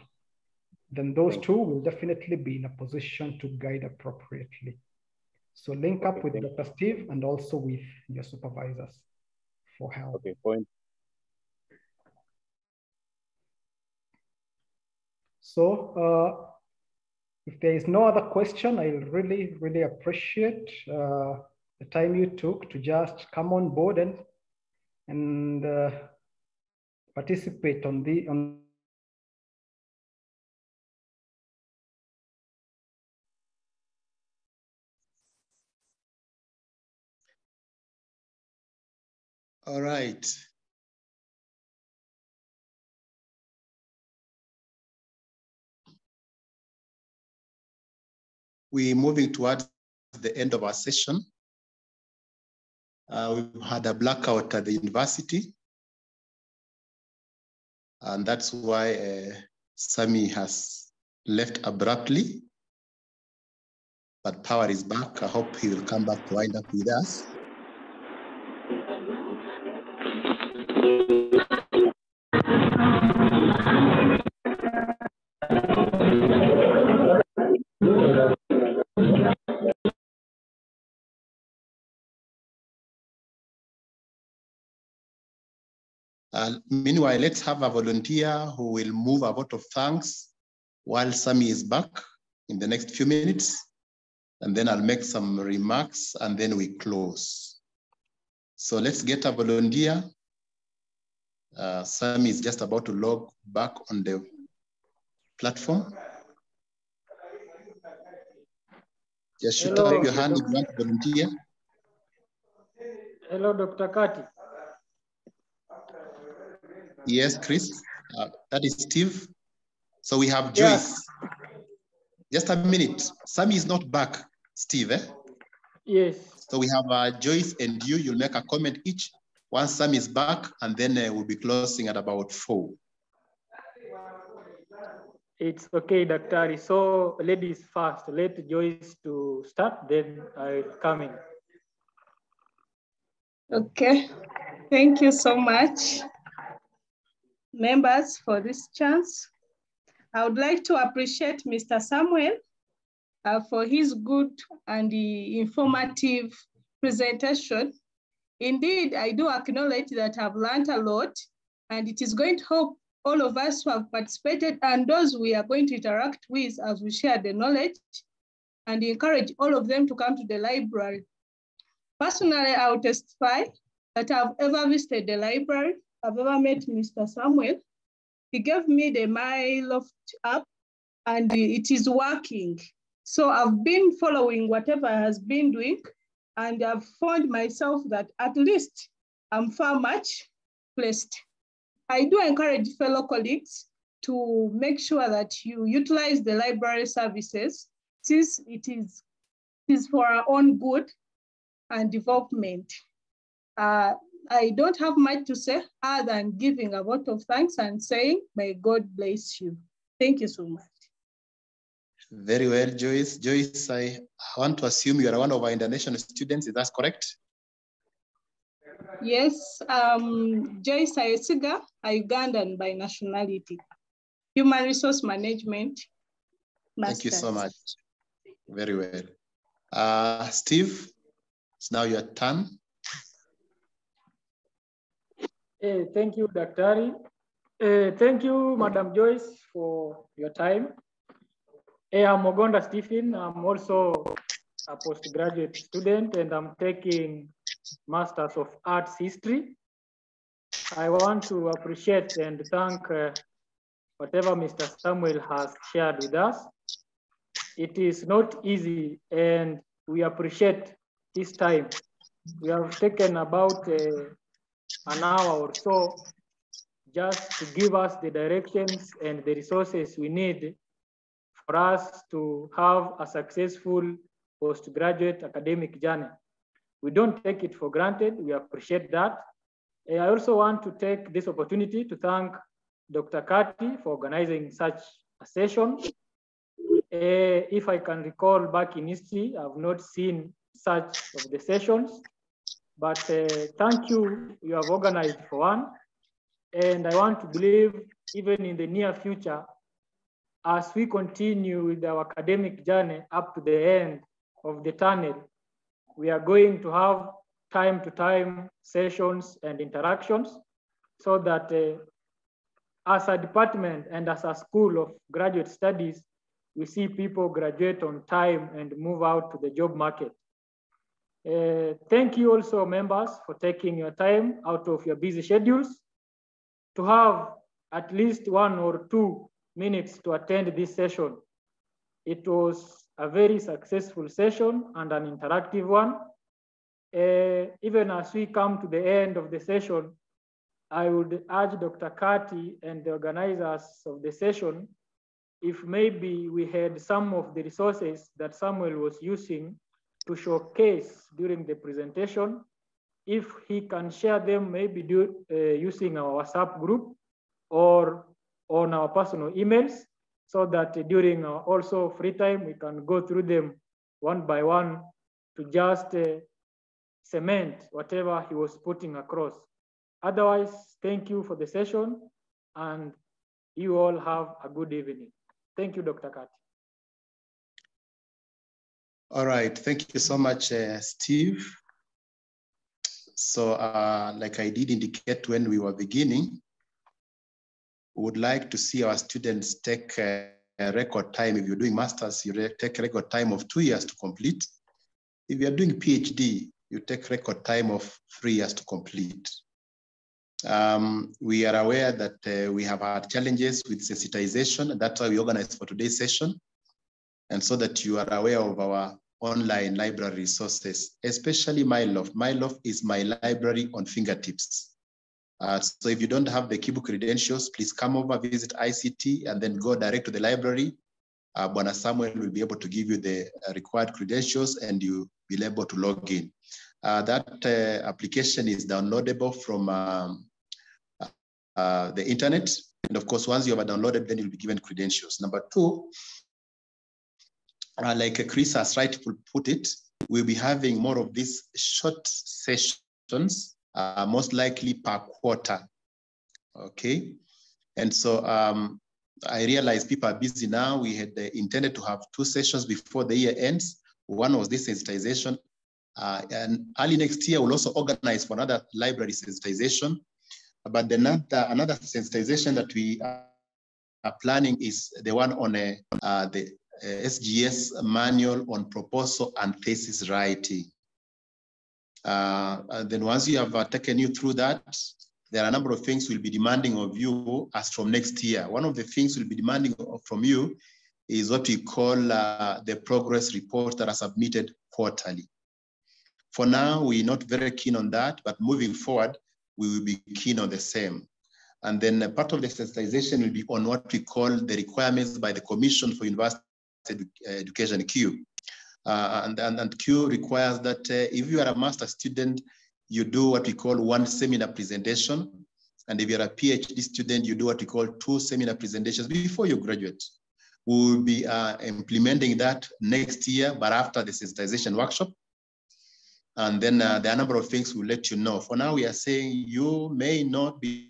Speaker 3: then those two will definitely be in a position to guide appropriately. So link up with Dr. Steve and also with your supervisors for help.
Speaker 9: Okay, point.
Speaker 3: So if there is no other question, I really, really appreciate the time you took to just come on board and participate on
Speaker 1: All right. We're moving towards the end of our session. We've had a blackout at the university, and that's why Sammy has left abruptly, but power is back. I hope he will come back to wind up with us. Meanwhile, let's have a volunteer who will move a vote of thanks while Sammy is back in the next few minutes. And then I'll make some remarks and then we close. So let's get a volunteer. Sammy is just about to log back on the platform. Just shoot up your hand if you want to volunteer.
Speaker 6: Hello, Dr. Kati.
Speaker 1: Yes, Chris. That is Steve. So we have Joyce. Just a minute. Sammy is not back, Steve.
Speaker 6: Yes.
Speaker 1: So we have Joyce and you. You'll make a comment each once Sammy is back, and then we'll be closing at about 4.
Speaker 6: It's okay, Dr. So ladies first. Let Joyce to start, then I'll come in.
Speaker 10: Okay. Thank you so much, members, for this chance. I would like to appreciate Mr. Samuel for his good and informative presentation. Indeed, I do acknowledge that I've learned a lot, and it is going to help all of us who have participated and those we are going to interact with as we share the knowledge, and encourage all of them to come to the library. Personally, I will testify that I've ever visited the library. I've ever met Mr. Samuel. He gave me the MyLoft app, and it is working. So I've been following whatever I has been doing, and I've found myself that at least I'm far much placed. I do encourage fellow colleagues to make sure that you utilize the library services, since it is for our own good and development. I don't have much to say other than giving a vote of thanks and saying, may God bless you. Thank you so much.
Speaker 1: Very well, Joyce. Joyce, I want to assume you are one of our international students. Is that correct?
Speaker 10: Yes, Joyce Ayesiga, Ugandan by nationality. Human Resource Management. Masters.
Speaker 1: Thank you so much. Very well. Steve, it's now your turn.
Speaker 6: Thank you, Dr. Thank you, Madam Joyce, for your time. I'm Mogonda Stephen. I'm also a postgraduate student, and I'm taking Masters of Arts History. I want to appreciate and thank whatever Mr. Samuel has shared with us. It is not easy, and we appreciate his time. We have taken about an hour or so just to give us the directions and the resources we need for us to have a successful postgraduate academic journey. We don't take it for granted. We appreciate that. I also want to take this opportunity to thank Dr. Kati for organizing such a session. If I can recall back in history, I've not seen such of the sessions, but thank you. You have organized for one. And I want to believe even in the near future, as we continue with our academic journey up to the end of the tunnel, we are going to have time-to-time sessions and interactions so that as a department and as a school of graduate studies, we see people graduate on time and move out to the job market. Thank you also, members, for taking your time out of your busy schedules to have at least 1 or 2 minutes to attend this session. It was a very successful session and an interactive one. Even as we come to the end of the session, I would urge Dr. Kati and the organizers of the session, if maybe we had some of the resources that Samuel was using to showcase during the presentation, if he can share them maybe using our WhatsApp group or on our personal emails, so that during our also free time, we can go through them one by one to just cement whatever he was putting across. Otherwise, thank you for the session, and you all have a good evening. Thank you, Dr. Kati.
Speaker 1: All right, thank you so much, Steve. So like I did indicate when we were beginning, we would like to see our students take a record time. If you're doing masters, you take a record time of 2 years to complete. If you're doing PhD, you take record time of 3 years to complete. We are aware that we have had challenges with sensitization, and that's why we organized for today's session. And so that you are aware of our online library resources, especially MyLove. MyLove is my library on fingertips. So if you don't have the Kibu credentials, please come over, visit ICT, and then go direct to the library. Bwana Samuel will be able to give you the required credentials, and you'll be able to log in. That application is downloadable from the internet. And of course, once you have downloaded, then you'll be given credentials. Number 2, like Chris has rightfully put it, we'll be having more of these short sessions, most likely per quarter, okay? And so I realize people are busy now. We had intended to have 2 sessions before the year ends. One was this sensitization, and early next year we'll also organize for another library sensitization. But then another sensitization that we are planning is the one on the SGS manual on proposal and thesis writing. And then once you have taken you through that, there are a number of things we'll be demanding of you as from next year. One of the things we'll be demanding from you is what we call the progress reports that are submitted quarterly. For now, we're not very keen on that, but moving forward, we will be keen on the same. And then part of the sensitization will be on what we call the requirements by the Commission for University Education, Q. And Q requires that if you are a master student, you do what we call 1 seminar presentation. And if you're a PhD student, you do what we call 2 seminar presentations before you graduate. We will be implementing that next year, but after the sensitization workshop. And then there are a number of things we'll let you know. For now, we are saying you may not be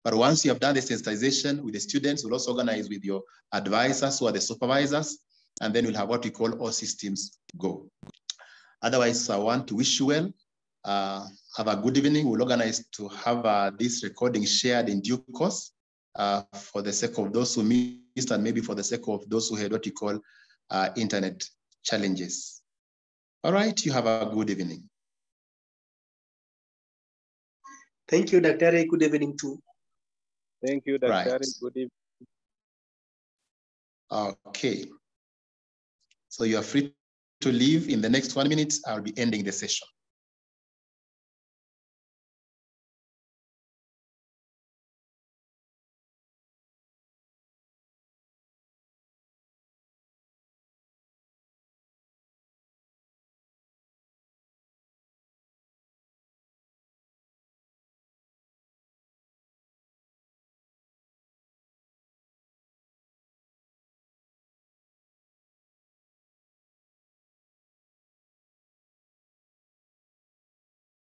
Speaker 1: but once you have done the sensitization with the students, we'll also organize with your advisors who are the supervisors, and then we'll have what we call all systems go. Otherwise, I want to wish you well. Have a good evening. We'll organize to have this recording shared in due course for the sake of those who missed and maybe for the sake of those who had what you call internet challenges. All right, you have a good evening.
Speaker 4: Thank you, Dr. Good evening too.
Speaker 9: Thank you, Dr.
Speaker 1: Right.
Speaker 9: Good evening.
Speaker 1: Okay. So you are free to leave. In the next 1 minute, I'll be ending the session.